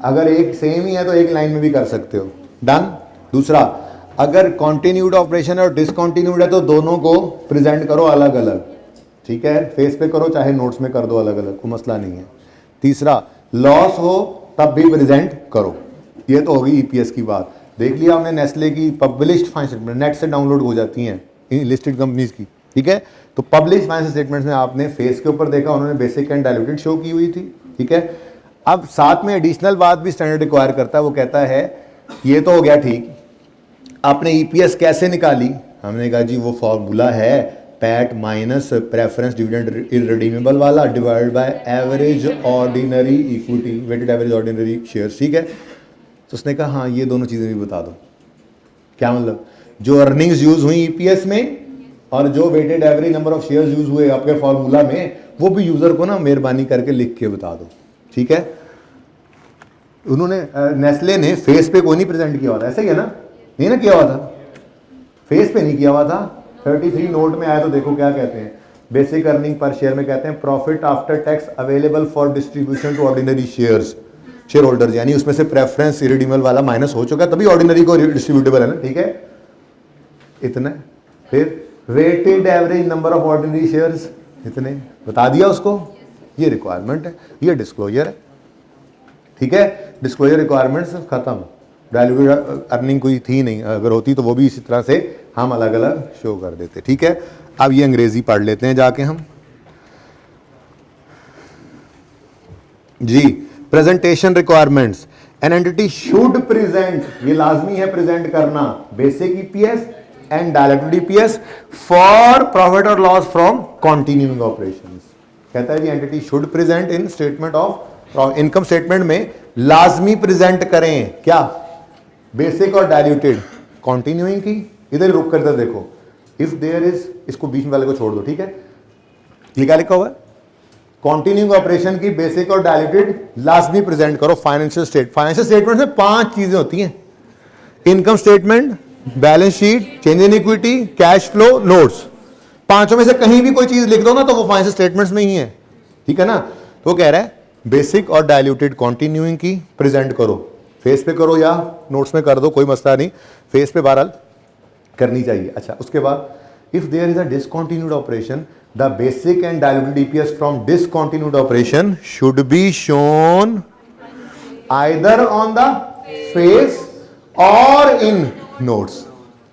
अगर एक सेम ही है तो एक लाइन में भी कर सकते हो, डन। दूसरा, अगर कॉन्टिन्यूड ऑपरेशन और डिसकॉन्टिन्यूड है तो दोनों को प्रेजेंट करो अलग अलग, ठीक है। फेस पे करो चाहे नोट्स में कर दो अलग अलग, कोई मसला नहीं है। तीसरा, लॉस हो तब भी प्रेजेंट करो। ये तो होगी EPS की बात। देख लिया हमने नेस्ले की पब्लिश्ड फाइनेंशियल स्टेटमेंट, नेट से डाउनलोड हो जाती हैं लिस्टेड कंपनीज की, ठीक है। तो पब्लिश फाइनेंशियल स्टेटमेंट्स में आपने फेस के ऊपर देखा, उन्होंने बेसिक एंड डाइल्यूटेड शो की हुई थी, ठीक है। अब साथ में एडिशनल बात भी स्टैंडर्ड रिक्वायर करता है, वो कहता है ये तो हो गया ठीक, आपने EPS कैसे निकाली। हमने कहा जी वो फॉर्मूला है PAT minus preference dividend irredeemable वाला divide by average ordinary equity, weighted average ordinary shares, ठीक है। तो उसने कहा हाँ ये दोनों चीज़ें भी बता दो। क्या मतलब, जो अर्निंग्स यूज हुई EPS में और जो weighted average number of shares use हुए आपके फॉर्मूला में, वो भी यूजर को ना मेहरबानी करके लिख के बता दो, ठीक है। उन्होंने नेस्ले ने फेस पे कोई नहीं प्रेजेंट किया हुआ था, ऐसा ही है ना, नहीं ना किया हुआ था, फेस पे नहीं किया हुआ था। 33 नोट में आया तो देखो क्या कहते हैं, बेसिक अर्निंग पर शेयर में कहते हैं profit after tax available for distribution to ordinary shares, shareholders, यानी उसमें से प्रेफरेंस इरिडीमेबल वाला माइनस हो चुका है, तभी ऑर्डिनरी को डिस्ट्रीब्यूटेबल है ना, ठीक है, इतना। फिर weighted average number of ordinary shares इतने बता दिया उसको, ये रिक्वायरमेंट है, ये डिस्क्लोजर है, ठीक है। डिस्क्लोजर रिक्वायरमेंट्स खत्म। डाइल्यूटेड अर्निंग कोई थी नहीं, अगर होती तो वो भी इसी तरह से हम अलग अलग शो कर देते, ठीक है। अब ये अंग्रेजी पढ़ लेते हैं जाके हम जी। Presentation requirements, an entity should present, ये लाजमी है प्रेजेंट करना, basic EPS and diluted EPS for profit और लॉस फ्रॉम कॉन्टिन्यूइंग ऑपरेशंस। कहता है जी entity should present in statement of income statement में लाजमी प्रेजेंट करें क्या, बेसिक और डाइल्यूटेड। कॉन्टिन्यूइंग की इधर रुक कर इधर देखो, इफ देयर इज, इसको बीच में वाले को छोड़ दो, ठीक है। ये क्या लिखा हुआ है, कॉन्टिन्यूइंग ऑपरेशन की बेसिक और डाइल्यूटेड लाजमी प्रेजेंट करो। फाइनेंशियल स्टेटमेंट में 5 चीजें होती हैं, income statement, balance sheet, change in equity, cash flow, notes. पांचों में से कहीं भी कोई चीज लिख दो ना तो वो फाइनेंशियल स्टेटमेंट्स में ही है, ठीक है ना। तो वो कह रहा है बेसिक और डाइल्यूटेड कॉन्टिन्यूइंग की प्रेजेंट करो, फेस पे करो या नोट्स में कर दो, कोई मसला नहीं, फेस पे बहरहाल करनी चाहिए। अच्छा, उसके बाद if there is a discontinued operation the basic and diluted EPS from discontinued operation should be shown either on the face or in notes,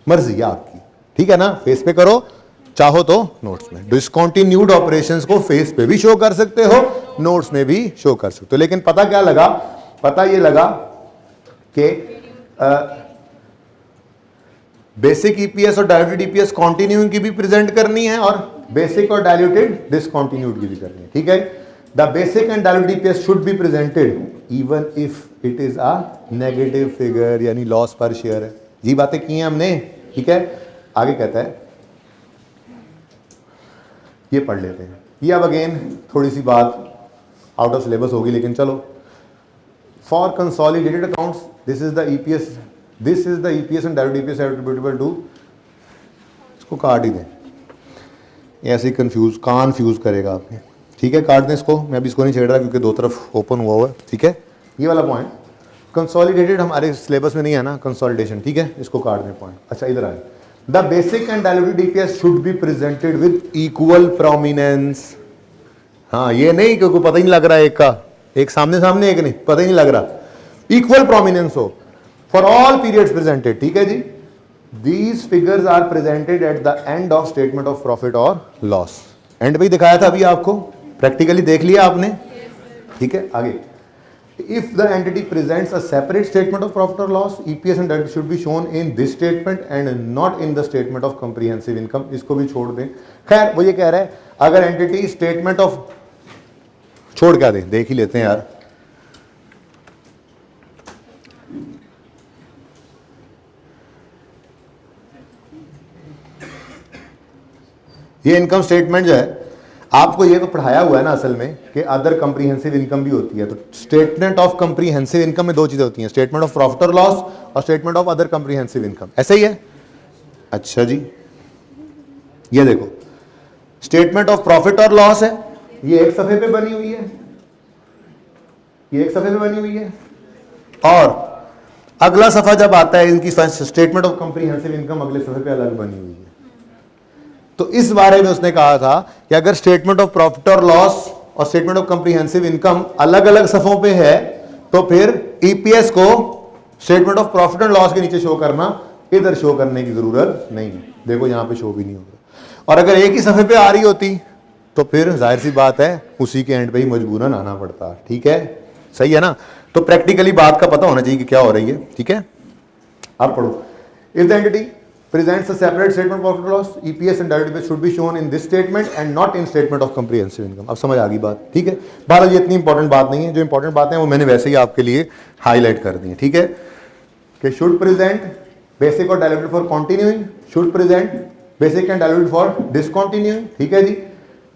मर्जी है आपकी, ठीक है ना। फेस पे करो, चाहो तो नोट्स में। डिसकंटिन्यूड ऑपरेशंस को फेस पे भी शो कर सकते हो, नोट्स में भी शो कर सकते हो। लेकिन पता क्या लगा, पता ये लगा कि बेसिक EPS और डाइल्यूटेड EPS कॉन्टिन्यूइंग की भी प्रेजेंट करनी है और बेसिक और डाइल्यूटेड डिसकंटिन्यूड की भी करनी है, ठीक है। The basic and diluted EPS should be presented even if it is a negative figure, यानी लॉस पर शेयर है। ये बातें की हैं हमने, ठीक है। आगे कहता है, ये पढ़ लेते हैं, ये अब अगेन थोड़ी सी बात आउट ऑफ सिलेबस होगी, लेकिन चलो। For consolidated accounts this is the EPS and diluted EPS attributable to, इसको काट ही दें, ऐसे ही कन्फ्यूज करेगा आपने, ठीक है। काट दें इसको, मैं अभी इसको नहीं छेड़ रहा क्योंकि दो तरफ ओपन हुआ है, ठीक है। ये वाला पॉइंट कंसोलिडेटेड हमारे सिलेबस में नहीं है ना, कंसोलिडेशन, ठीक है, इसको काट दें पॉइंट। अच्छा, इधर आए, the basic and diluted EPS should be presented with equal prominence. हाँ, ये नहीं क्योंकि पता ही नहीं लग रहा है, एक का एक सामने एक नहीं, पता ही नहीं लग रहा, इक्वल प्रोमिनेंस हो। फॉर ऑल पीरियड्स प्रेजेंटेड, ठीक है जी। These figures are presented at the end of statement of profit और लॉस। एंड पे दिखाया था अभी आपको, प्रैक्टिकली देख लिया आपने, ठीक है। आगे, if the entity presents a separate statement of profit or loss, EPS and debt should be shown in this statement and not in the statement of comprehensive income। इसको भी छोड़ दें। खैर वो ये कह रहा है अगर एंटिटी स्टेटमेंट ऑफ, छोड़ क्या दें, देख ही लेते हैं यार। ये इनकम स्टेटमेंट जो है, आपको ये तो पढ़ाया हुआ है ना असल में कि अदर कंप्रीहेंसिव इनकम भी होती है। तो स्टेटमेंट ऑफ कंप्रीहेंसिव इनकम में दो चीजें होती हैं, स्टेटमेंट ऑफ प्रॉफिट और लॉस और statement of other comprehensive income, ऐसा ही है। अच्छा जी, ये देखो स्टेटमेंट ऑफ प्रॉफिट और लॉस है, ये एक सफे पे बनी हुई है, ये एक सफे पे बनी हुई है। और अगला सफा जब आता है इनकी स्टेटमेंट ऑफ कंप्रीहेंसिव इनकम अगले सफे पे अलग बनी हुई है। तो इस बारे में उसने कहा था कि अगर स्टेटमेंट ऑफ प्रॉफिट और लॉस और स्टेटमेंट ऑफ कंप्रीहेंसिव इनकम अलग अलग सफों पे है तो फिर ईपीएस को statement of profit and loss के नीचे शो करना, इधर शो करने की जरूरत नहीं है। देखो यहां पे शो भी नहीं होगा। और अगर एक ही सफे पे आ रही होती तो फिर जाहिर सी बात है उसी के एंड पे ही मजबूरन आना पड़ता, ठीक है, सही है ना। तो प्रैक्टिकली बात का पता होना चाहिए कि क्या हो रही है, ठीक है। आप पढ़ो, if the entity presents a separate statement of profit or loss, EPS and diluted should be shown in this statement and not in statement of comprehensive income। अब समझ आ गई बात, ठीक है। बहरहाल ये इतनी इंपॉर्टेंट बात नहीं है, जो इंपॉर्टेंट बातें हैं वो मैंने वैसे ही आपके लिए हाईलाइट कर दी है, ठीक है। कि शुड प्रेजेंट बेसिक और diluted for continuing, should present basic and diluted for discontinuing, ठीक है जी।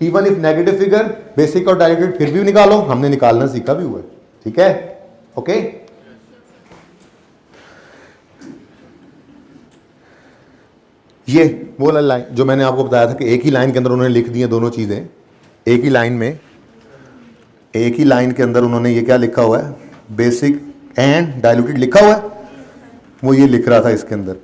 Even if negative figure basic और डायल्यूटेड फिर भी निकालो, हमने निकालना सीखा भी हुआ है, ठीक है, ओके। ये वो लाइन जो मैंने आपको बताया था कि एक ही लाइन के अंदर उन्होंने लिख दी है दोनों चीजें, एक ही लाइन में, एक ही लाइन के अंदर उन्होंने ये क्या लिखा हुआ है, बेसिक एंड डायल्यूटेड लिखा हुआ है, वो ये लिख रहा था इसके अंदर।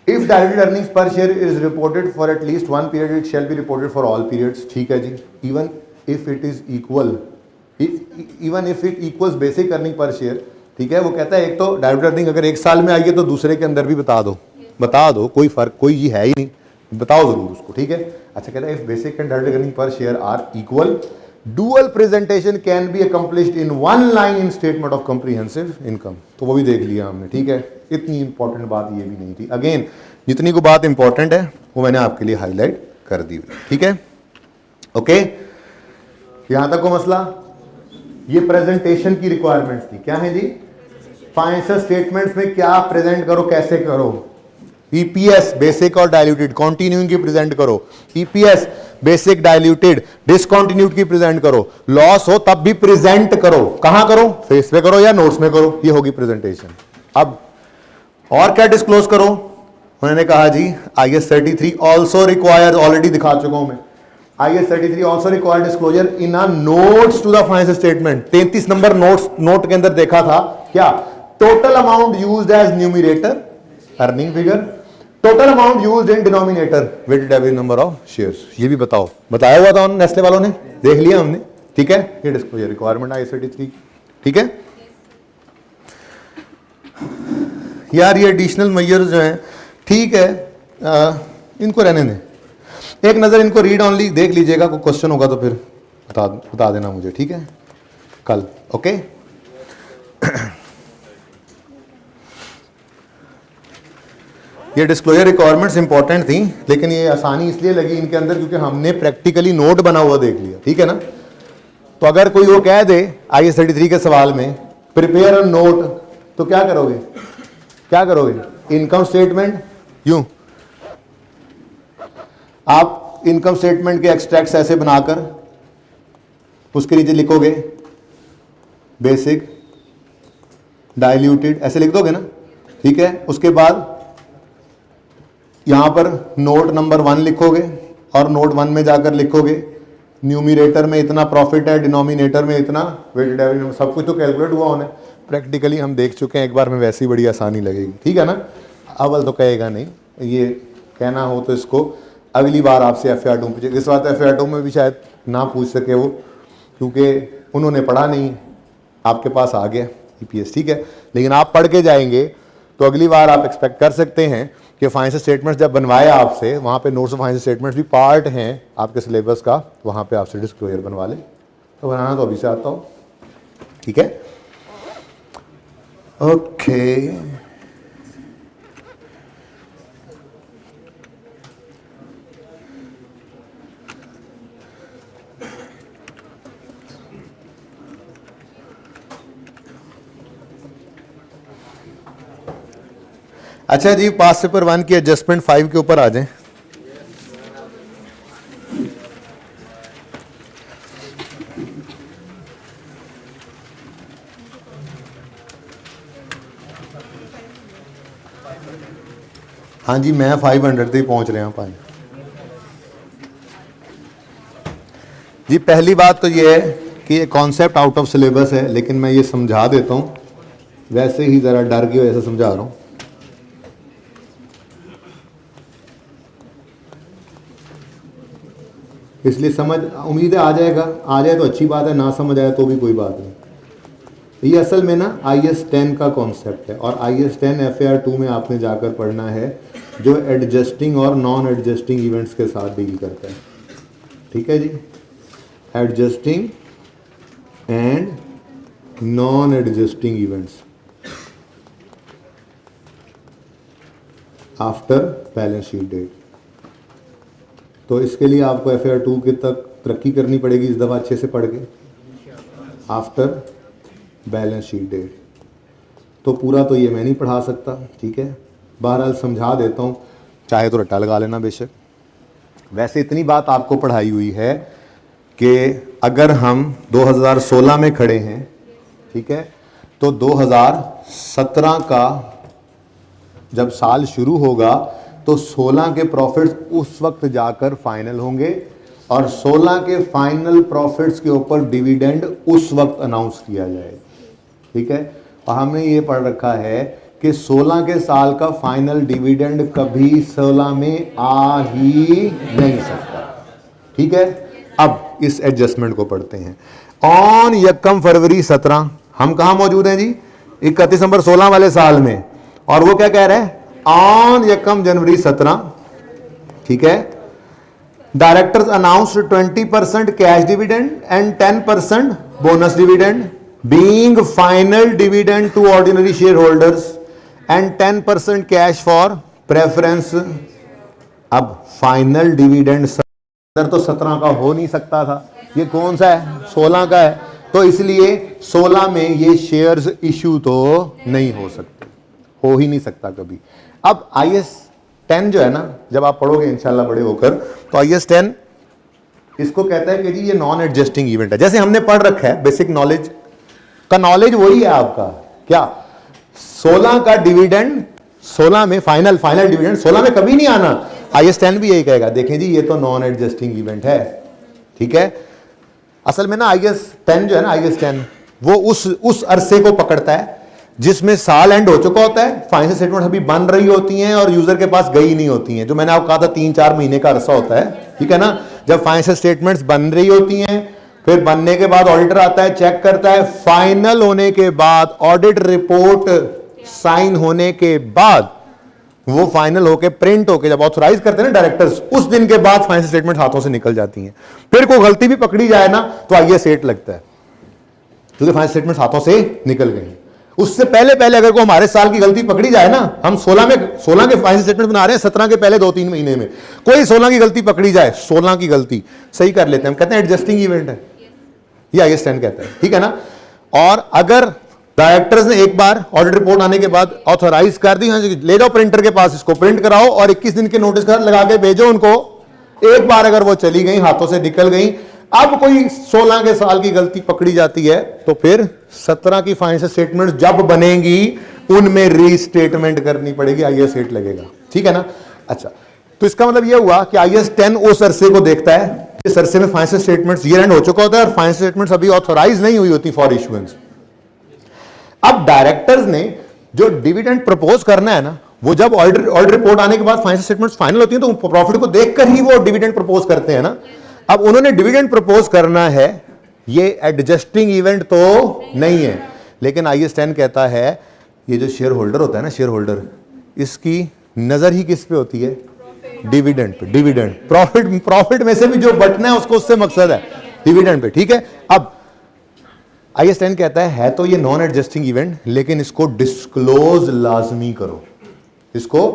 If diluted earnings per share is reported for at least one period it shall be reported for all periods, ठीक है जी। Even if it is equal, even if it equals basic earning per share, ठीक है। वो कहता है एक तो डायल्यूटेड अर्निंग अगर एक साल में आई है तो दूसरे के अंदर भी बता दो, कोई फर्क, कोई ये है ही नहीं, बताओ जरूर उसको, ठीक है। अच्छा कहता है if basic and diluted earning per share are equal, dual presentation can be accomplished in one line in statement of comprehensive income. तो वो भी देख लिया हमने, ठीक है। इतनी इंपॉर्टेंट बात ये भी नहीं थी। अगेन जितनी को बात इंपॉर्टेंट है वो मैंने आपके लिए हाईलाइट कर दी हुई, ठीक है, ओके। यहां तक को मसला, ये प्रेजेंटेशन की रिक्वायरमेंट्स थी, क्या है जी, फाइनेंशियल स्टेटमेंट्स में क्या प्रेजेंट करो, कैसे करो। ईपीएस बेसिक और डायल्यूटेड कंटिन्यूइंग की प्रेजेंट करो, ईपीएस बेसिक डायल्यूटेड डिसकंटिन्यूड की प्रेजेंट करो, लॉस हो तब भी प्रेजेंट करो, कहां करो, फेस पे करो या नोट्स में करो, ये होगी प्रेजेंटेशन। अब और क्या डिस्क्लोज करो, उन्होंने कहा जी IAS 33 ऑल्सो रिक्वायर, ऑलरेडी दिखा चुका हूं मैं, IAS 33 also require disclosure in a notes to the financial statement. 33 number note के अंदर देखा था क्या, total amount used as numerator earning figure, total amount used in denominator weighted average number of shares, ये भी बताओ, बताया हुआ था नेस्ले वालों ने, देख लिया हमने, ठीक है। ये डिस्क्लोजर रिक्वायरमेंट IAS 33, ठीक है यार। ये एडिशनल मेजर्स जो हैं, ठीक है, इनको रहने दें, एक नजर इनको रीड ऑनली देख लीजिएगा, कोई क्वेश्चन होगा तो फिर बता देना मुझे, ठीक है, कल, ओके। ये डिस्क्लोजर रिक्वायरमेंट्स इंपॉर्टेंट थी, लेकिन ये आसानी इसलिए लगी इनके अंदर क्योंकि हमने प्रैक्टिकली नोट बना हुआ देख लिया, ठीक है ना। तो अगर कोई वो कह दे IAS 33 के सवाल में प्रिपेयर अ नोट, तो क्या करोगे, क्या करोगे, इनकम स्टेटमेंट, यूं आप इनकम स्टेटमेंट के एक्सट्रैक्ट्स ऐसे बनाकर उसके नीचे लिखोगे बेसिक डाइल्यूटेड, ऐसे लिख दोगे ना, ठीक है। उसके बाद यहां पर नोट नंबर 1 लिखोगे और नोट 1 में जाकर लिखोगे न्यूमिरेटर में इतना प्रॉफिट है, डिनोमिनेटर में इतना वेटेड एवरेज, सब कुछ तो कैलकुलेट हुआ होना, प्रैक्टिकली हम देख चुके हैं एक बार में, वैसे ही बड़ी आसानी लगेगी, ठीक है ना। अव्वल तो कहेगा नहीं, ये कहना हो तो इसको अगली बार आपसे FAR 2 पूछे, इस बात FAR 2 में भी शायद ना पूछ सके वो, क्योंकि उन्होंने पढ़ा नहीं, आपके पास आ गया, ईपीएस, ठीक है। लेकिन आप पढ़ के जाएंगे तो अगली बार आप एक्सपेक्ट कर सकते हैं कि फाइनेंशियल स्टेटमेंट्स जब बनवाए आपसे, वहाँ पे नोट्स ऑफ फाइनेंशियल स्टेटमेंट्स भी पार्ट हैं आपके सिलेबस का, वहाँ पे आपसे डिस्क्लोजर बनवा ले। तो बनाना तो अभी से आता हो, ठीक है। ओके, अच्छा जी, पास पेपर 1 की एडजस्टमेंट 5 के ऊपर आ जाएं। हाँ जी, मैं 500 तक पहुंच रहे हैं 5। जी पहली बात तो ये है कि ये कॉन्सेप्ट आउट ऑफ सिलेबस है, लेकिन मैं ये समझा देता हूँ, वैसे ही ज़रा डर की वजह से समझा रहा हूँ। इसलिए समझ, उम्मीद है आ जाएगा, आ जाए तो अच्छी बात है, ना समझ आए तो भी कोई बात नहीं। ये असल में ना IS 10 का कॉन्सेप्ट है, और IS 10 FAR 2 में आपने जाकर पढ़ना है, जो एडजस्टिंग और नॉन एडजस्टिंग इवेंट्स के साथ डील करता है, ठीक है जी। Adjusting and non adjusting events after balance sheet date. तो इसके लिए आपको FAR 2 के तक तरक्की करनी पड़ेगी इस दफ़ा अच्छे से पढ़ के, आफ्टर बैलेंस शीट डेट। तो पूरा तो ये मैं नहीं पढ़ा सकता, ठीक है, बहरहाल समझा देता हूँ, चाहे तो रट्टा लगा लेना बेशक। वैसे इतनी बात आपको पढ़ाई हुई है कि अगर हम 2016 में खड़े हैं, ठीक है, तो 2017 का जब साल शुरू होगा तो 16 के प्रॉफिट्स उस वक्त जाकर फाइनल होंगे, और 16 के फाइनल प्रॉफिट्स के ऊपर डिविडेंड उस वक्त अनाउंस किया जाएगा, ठीक है। और हमने ये पढ़ रखा है कि 16 के साल का फाइनल डिविडेंड कभी 16 में आ ही नहीं सकता, ठीक है। अब इस एडजस्टमेंट को पढ़ते हैं। ऑन 1 फरवरी 17 हम कहाँ मौजूद हैं जी? 31 दिसंबर 16 वाले साल में, और वो क्या कह रहे हैं? ऑन 1 जनवरी 17, ठीक है, directors announced 20% cash dividend and 10% bonus dividend, being final dividend to ordinary shareholders and 10% cash for preference. अब फाइनल डिविडेंड तो 17 का हो नहीं सकता था, ये कौन सा है? 16 का है, तो इसलिए 16 में ये शेयर्स इशू तो नहीं हो सकते, हो ही नहीं सकता कभी। अब IS 10 जो है ना, जब आप पढ़ोगे इंशाल्लाह बड़े होकर, तो IS 10 इसको कहता है कि जी ये नॉन एडजस्टिंग इवेंट है। जैसे हमने पढ़ रखा है बेसिक नॉलेज का, नॉलेज वही है आपका क्या, 16 का डिविडेंड 16 में फाइनल डिविडेंड 16 में कभी नहीं आना। IS 10 भी यही कहेगा, देखें जी ये तो नॉन एडजस्टिंग इवेंट है, ठीक है। असल में ना IS 10 जो है ना, IS 10 वो उस अरसे को पकड़ता है जिसमें साल एंड हो चुका होता है, फाइनेंशियल स्टेटमेंट अभी बन रही होती हैं और यूजर के पास गई नहीं होती हैं, जो मैंने आपको कहा था 3-4 महीने का अरसा होता है, ठीक है ना। जब फाइनेंशियल स्टेटमेंट्स बन रही होती हैं, फिर बनने के बाद ऑडिटर आता है, चेक करता है, फाइनल होने के बाद ऑडिट रिपोर्ट साइन होने के बाद वो फाइनल होके प्रिंट होके जब ऑथराइज करते हैं ना डायरेक्टर्स, उस दिन के बाद फाइनेंशियल स्टेटमेंट हाथों से निकल जाती हैं। फिर कोई गलती भी पकड़ी जाए ना तो IS 8 लगता है, क्योंकि फाइनेंशियल स्टेटमेंट हाथों से निकल गई। उससे पहले अगर कोई हमारे साल की गलती पकड़ी जाए ना, हम 16 के फाइनेंशियल स्टेटमेंट बना रहे हैं, 17 के पहले 2-3 महीने में कोई 16 की गलती पकड़ी जाए, 16 की गलती सही कर लेते हैं, हम कहते हैं एडजस्टिंग इवेंट है, ये IS 10 कहता है, ठीक है ना। और अगर डायरेक्टर्स ने एक बार ऑडिट रिपोर्ट आने के बाद ऑथराइज कर दी, ले जाओ प्रिंटर के पास, इसको प्रिंट कराओ और 21 दिन के नोटिस कार्ड लगा के भेजो उनको, एक बार अगर वो चली गई, हाथों से निकल गई, अब कोई 16 के साल की गलती पकड़ी जाती है तो फिर 17 की फाइनेंशियल स्टेटमेंट जब बनेंगी उनमें रीस्टेटमेंट करनी पड़ेगी, IS 8 लगेगा, ठीक है ना। अच्छा, तो इसका मतलब यह हुआ कि IS 10 उस अरसे को देखता है, इस अरसे में फाइनेंशियल स्टेटमेंट्स ईयर एंड हो चुका होता है और फाइनेंशियल स्टेटमेंट्स अभी ऑथराइज नहीं हुई होती फॉर इशुएंस। अब डायरेक्टर्स ने जो डिविडेंड प्रपोज करना है ना, वो जब ऑडिट रिपोर्ट आने के बाद फाइनेंशियल स्टेटमेंट्स फाइनल होती हैं तो प्रॉफिट को देखकर ही वो डिविडेंड प्रपोज करते हैं ना। अब उन्होंने डिविडेंड प्रपोज करना है, ये एडजस्टिंग इवेंट तो नहीं है, लेकिन IAS 10 कहता है ये जो शेयर होल्डर होता है ना, शेयर होल्डर, इसकी नजर ही किस पे होती है? Dividend pay. डिविडेंड, प्रॉफिट में से भी जो बटना है उसको, उससे मकसद है डिविडेंड पे, ठीक है। अब IAS 10 कहता है तो ये नॉन एडजस्टिंग इवेंट, लेकिन इसको डिस्क्लोज लाजमी करो। इसको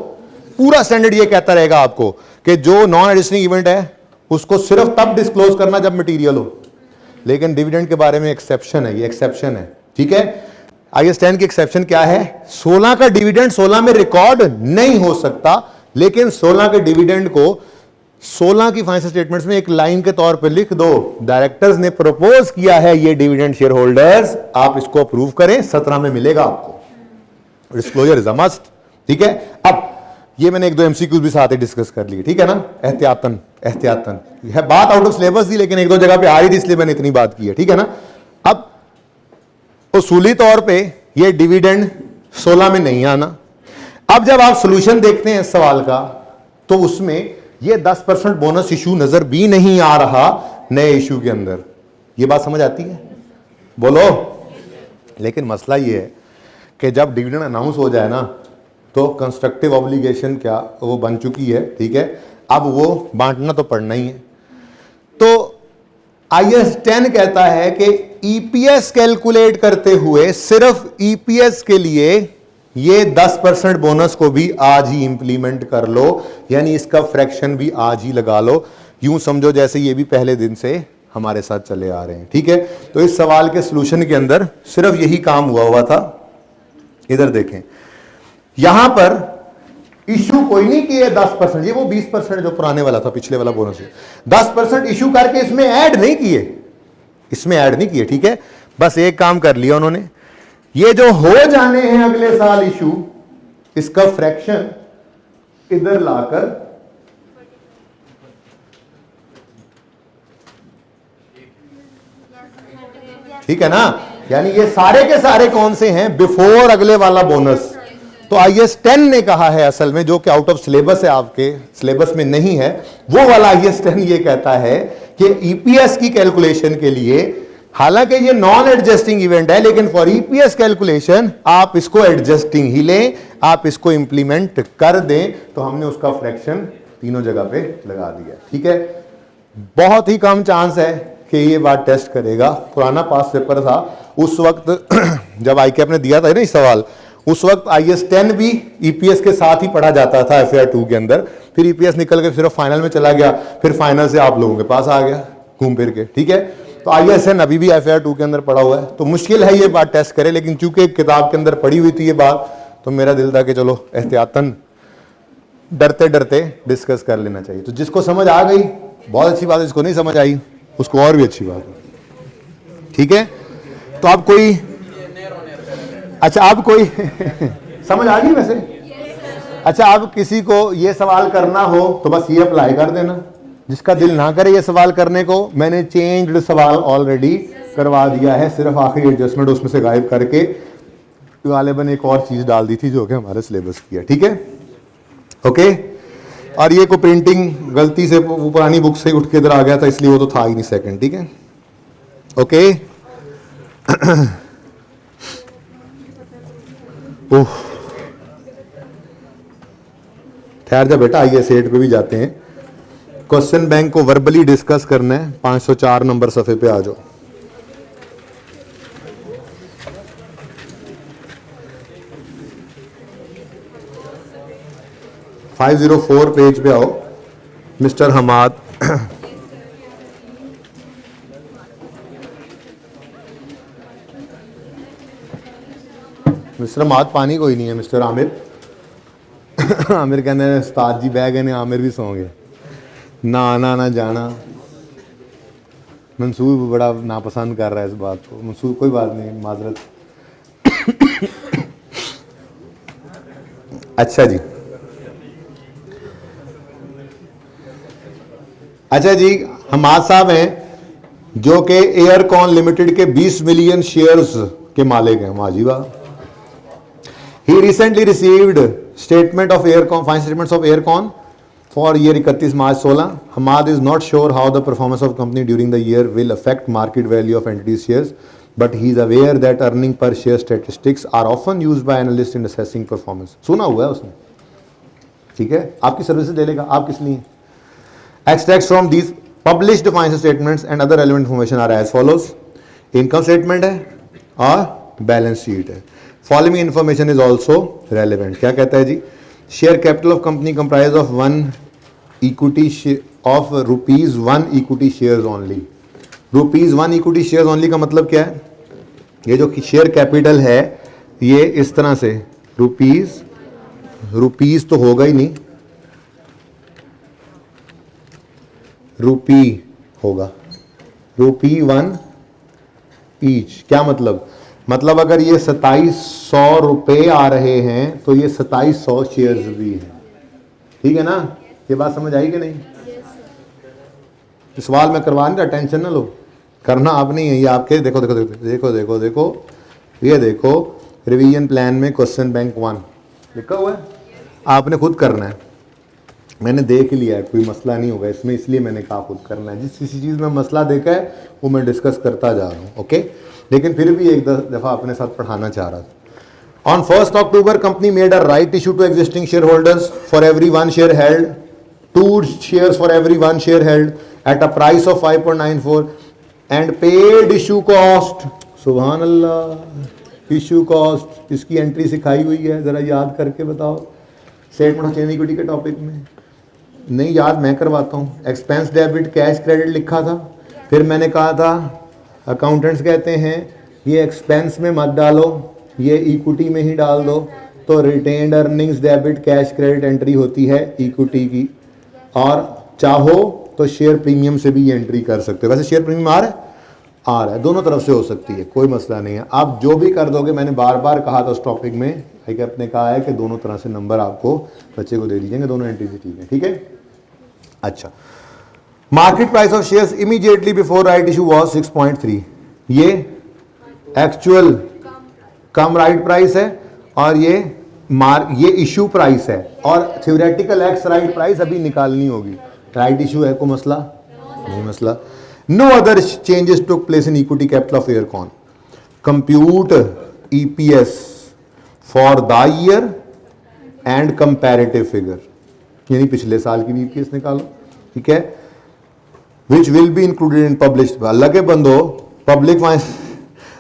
पूरा स्टैंडर्ड ये कहता रहेगा आपको कि जो नॉन एडजस्टिंग इवेंट है उसको सिर्फ तब डिस्क्लोज करना जब मटेरियल हो, लेकिन डिविडेंड के बारे में एक्सेप्शन है, ये एक्सेप्शन है, ठीक है। IAS 10 की एक्सेप्शन क्या है? 16 का डिविडेंड 16 में रिकॉर्ड नहीं हो सकता, लेकिन 16 के डिविडेंड को 16 की फाइनेंशियल स्टेटमेंट्स में एक लाइन के तौर पे लिख दो, डायरेक्टर्स ने प्रपोज किया है ये डिविडेंड शेयर होल्डर्स, आप इसको अप्रूव करें, 17 में मिलेगा आपको। डिस्क्लोजर इज अ मस्ट, ठीक है। अब ये मैंने एक दो MCQs भी साथ ही डिस्कस कर लिए, ठीक है ना, एहतियातन एहतियातन। यह बात आउट ऑफ सिलेबस थी, लेकिन एक दो जगह पे आ रही थी, इसलिए मैंने इतनी बात की है, ठीक है ना। अब उसूली तौर पे ये डिविडेंड 16 में नहीं आना। अब जब आप सोल्यूशन देखते हैं इस सवाल का, तो उसमें ये 10% बोनस इशू नजर भी नहीं आ रहा नए इशू के अंदर। ये बात समझ आती है? बोलो। लेकिन मसला ये है कि जब डिविडेंड अनाउंस हो जाए ना, तो कंस्ट्रक्टिव ऑब्लिगेशन क्या वो बन चुकी है, ठीक है। अब वो बांटना तो पड़ना ही है। तो IAS 10 कहता है कि EPS कैलकुलेट करते हुए सिर्फ EPS के लिए ये 10% बोनस को भी आज ही इंप्लीमेंट कर लो, यानी इसका फ्रैक्शन भी आज ही लगा लो। यूं समझो जैसे ये भी पहले दिन से हमारे साथ चले आ रहे हैं, ठीक है। तो इस सवाल के सॉल्यूशन के अंदर सिर्फ यही काम हुआ था। इधर देखें, यहां पर इशू कोई नहीं किए 10%, ये वो 20% जो पुराने वाला था, पिछले वाला बोनस है। 10% इशू करके इसमें ऐड नहीं किए, इसमें ऐड नहीं किए, ठीक है। बस एक काम कर लिया उन्होंने, ये जो हो जाने हैं अगले साल इशू, इसका फ्रैक्शन इधर लाकर ठीक है ना, यानी ये सारे के सारे कौन से हैं? बिफोर अगले वाला बोनस। तो IAS 10 ने कहा है असल में, जो कि आउट ऑफ सिलेबस है, आपके सिलेबस में नहीं है, वो वाला IAS 10 ये कहता है कि EPS की कैलकुलेशन के लिए, हालांकि ये नॉन एडजस्टिंग इवेंट है, लेकिन फॉर EPS कैलकुलेशन आप इसको एडजस्टिंग ही लें, आप इसको इंप्लीमेंट कर दें। तो हमने उसका फ्रैक्शन तीनों जगह पे लगा दिया, ठीक है। बहुत ही कम चांस है कि ये बात टेस्ट करेगा। पुराना पास पेपर था उस वक्त जब ICAP ने दिया था ना इस सवाल, उस वक्त IAS 10 भी EPS के साथ ही पढ़ा जाता था FAR 2 के अंदर। फिर EPS निकल के सिर्फ फाइनल में चला गया, फिर फाइनल से आप लोगों के पास आ गया घूम फिर के, ठीक है। तो IAS 10 अभी भी FAR 2 के अंदर पड़ा हुआ है, तो मुश्किल है ये बात टेस्ट करे। लेकिन चूंकि किताब के अंदर पड़ी हुई थी ये बात, तो मेरा दिल था कि चलो एहतियातन डरते डरते डिस्कस कर लेना चाहिए। तो जिसको समझ आ गई बहुत अच्छी बात है, जिसको नहीं समझ आई उसको और भी अच्छी बात है, ठीक है। तो आप कोई, अच्छा आप कोई समझ आ गई वैसे? अच्छा, आप किसी को ये सवाल करना हो तो बस ये अप्लाई कर देना। जिसका दिल ना करे ये सवाल करने को, मैंने चेंज्ड सवाल ऑलरेडी करवा दिया है, सिर्फ आखिरी एडजस्टमेंट उसमें से गायब करके गालिबन एक और चीज डाल दी थी जो कि हमारे सिलेबस की है, ठीक है, ओके। और ये को प्रिंटिंग गलती से वो पुरानी बुक से उठ के इधर आ गया था, इसलिए वो तो था ही नहीं सेकंड, ठीक है, ओके। ठहर जा बेटा, IAS 8 पे भी जाते हैं। क्वेश्चन बैंक को वर्बली डिस्कस करना है, 504 नंबर सफे पे आ जाओ। (504) पेज पे आओ, मिस्टर हमाद। मिस्टर हमाद पानी कोई नहीं है। मिस्टर आमिर आमिर कहने उस्ताद जी बह गए ने, आमिर भी सौ गए ना, आना ना जाना। मंसूर बड़ा नापसंद कर रहा है इस बात को। मंसूर कोई बात नहीं, माजरत। अच्छा जी, अच्छा जी, हमाद साहब हैं जो कि एयरकॉन लिमिटेड के 20 मिलियन शेयर्स के मालिक हैं। वाजी वाह। He recently received statement of Aircon, fine statements of Aircon for year 31 March 16. Hamad is not sure how the performance of company during the year will affect market value of entities shares. but he is aware that earning per share statistics are often used by analysts in assessing performance. सुना हुआ है उसने, ठीक है, आपकी services ले लेगा, आप किस लिए. Extracts from these published financial statements and other relevant information are as follows. Income statement है और बैलेंस शीट है. Following information is also relevant. क्या कहता है जी? Share capital of company comprised of one equity of rupees 1 equity shares only. Rupees 1 equity share only का मतलब क्या है? ये जो शेयर कैपिटल है ये इस तरह से रुपीज़ तो होगा ही नहीं, रुपी होगा, ₹1 ईच. क्या मतलब? मतलब अगर ये 2700 रुपये आ रहे हैं तो ये 2700 शेयर्स भी हैं. ठीक है ना? ये बात समझ आई कि नहीं? सवाल मैं करवा नहीं रहा, टेंशन ना लो, करना आप नहीं है, ये आपके देखो देखो देखो देखो देखो देखो ये देखो रिवीजन प्लान में क्वेश्चन बैंक 1 लिखा हुआ है, आपने खुद करना है. मैंने देख लिया है, कोई मसला नहीं होगा इसमें, इसलिए मैंने कहा खुद करना है. जिस किसी चीज़ में मसला देखा है वो मैं डिस्कस करता जा रहा हूँ. ओके, लेकिन फिर भी एक दफ़ा अपने साथ पढ़ाना चाह रहा था. On 1 October company made a right issue to existing shareholders for every 1 share held, 2 shares for every 1 share held at a price of 5.94 and paid issue cost. सुभान अल्लाह, इशू कॉस्ट इसकी एंट्री सिखाई हुई है, ज़रा याद करके बताओ. Statement of change equity के टॉपिक में नहीं याद, मैं करवाता हूँ. एक्सपेंस डेबिट कैश क्रेडिट लिखा था, फिर मैंने कहा था अकाउंटेंट्स कहते हैं ये एक्सपेंस में मत डालो, ये इक्विटी में ही डाल दो, तो retained earnings debit cash credit entry होती है इक्विटी की, और चाहो तो शेयर प्रीमियम से भी ये एंट्री कर सकते हो. वैसे शेयर प्रीमियम आ रहा है, दोनों तरफ से हो सकती है, कोई मसला नहीं है. आप जो भी कर दोगे, मैंने बार बार कहा था उस टॉपिक में, आपने कहा है कि दोनों तरह से नंबर आपको बच्चे को दे दीजिएंगे, दोनों एंट्री से ठीक है. ठीक है, अच्छा. Market price of shares immediately before right issue was 6.3. ये एक्चुअल कम राइट प्राइस है और ये इशू प्राइस है, और थ्योरेटिकल एक्स राइट प्राइस अभी निकालनी होगी. राइट इशू है, कोई मसला नहीं मसला. No other changes took place in equity capital of Aircon. Compute EPS for the year and comparative figure, यानी पिछले साल की भी ईपीएस निकालो. ठीक है, which will be included in published. अल्लाह के बंदो, पब्लिक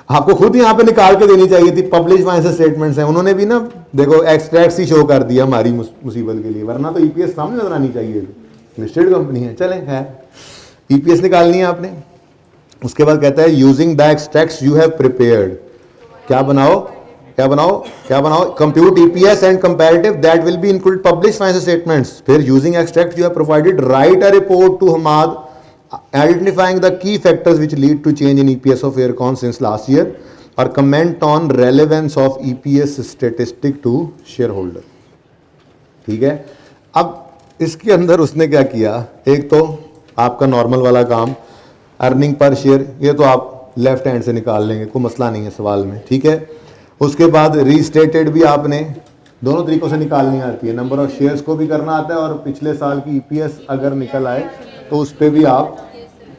आपको खुद यहाँ पे निकाल के देनी चाहिए थी. पब्लिश फाइनेंशियल स्टेटमेंट्स हैं, उन्होंने भी ना देखो एक्सट्रैक्ट्स ही शो कर दिया हमारी मुसीबत के लिए, वरना तो ईपीएस सामने नजर आनी चाहिए. लिस्टेड कंपनी है, चलें है, ईपीएस निकालनी है आपने. उसके बाद कहता है using the extracts you have prepared. क्या बनाओ क्या बनाओ क्या बनाओ? Compute EPS and comparative that will be included publish financial statements. फिर using extracts you have provided write a report to Hamad identifying the key factors which lead to change in EPS of Aircon since last year, or comment on relevance of EPS statistic to shareholder. ठीक है, अब इसके अंदर उसने क्या किया, एक तो आपका नॉर्मल वाला काम अर्निंग पर शेयर, ये तो आप लेफ्ट हैंड से निकाल लेंगे, कोई मसला नहीं है सवाल में. ठीक है, उसके बाद रीस्टेटेड भी आपने दोनों तरीकों से निकालनी आती है. नंबर ऑफ शेयर्स को भी करना आता है, और पिछले साल की ईपीएस अगर निकल आए तो उस पर भी आप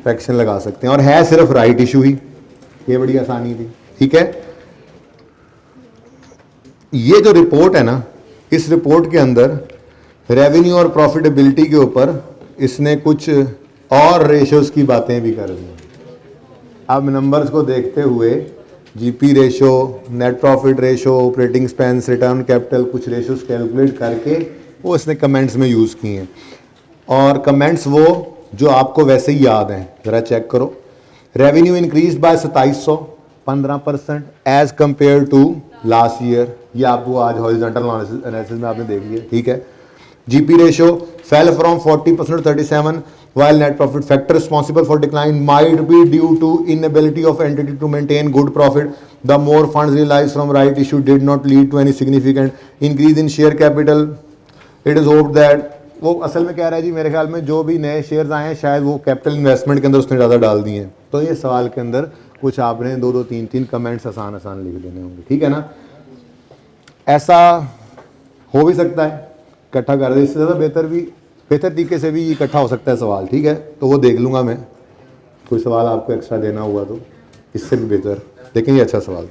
फ्रैक्शन लगा सकते हैं, और है सिर्फ राइट इशू ही, ये बड़ी आसानी थी. ठीक है, ये जो रिपोर्ट है ना, इस रिपोर्ट के अंदर रेवेन्यू और प्रॉफिटेबिलिटी के ऊपर इसने कुछ और रेशोज की बातें भी कर दी. अब नंबर्स को देखते हुए GP ratio, net profit ratio, operating expense, return capital, कुछ रेशोज कैलकुलेट करके वो इसने कमेंट्स में यूज़ किए हैं. और कमेंट्स वो जो आपको वैसे ही याद हैं, ज़रा चेक करो. Revenue increase by 2700, 15% as compare to last year. ये आपको आज हॉरिजॉन्टल एनालिसिस में आपने देख लिया. ठीक है, GP ratio fell from 40% to 37, while net profit factor responsible for decline might be due to inability of entity to maintain good profit. The more funds realized from right issue did not lead to any significant increase in share capital. It is hoped that, वो असल में कह रहा है जी, मेरे ख्याल में जो भी नए शेयर्स आए हैं शायद वो कैपिटल इन्वेस्टमेंट के अंदर उसने ज़्यादा डाल दिए हैं. तो ये सवाल के अंदर कुछ आपने 2-2, 3-3 कमेंट्स आसान लिख देने होंगे. ठीक है ना, ऐसा हो भी सकता है इकट्ठा कर दे, इससे ज़्यादा बेहतर तरीके से भी इकट्ठा हो सकता है सवाल. ठीक है, तो वो देख लूँगा मैं, कोई सवाल आपको एक्स्ट्रा देना हुआ तो इससे भी बेहतर. लेकिन ये अच्छा सवाल।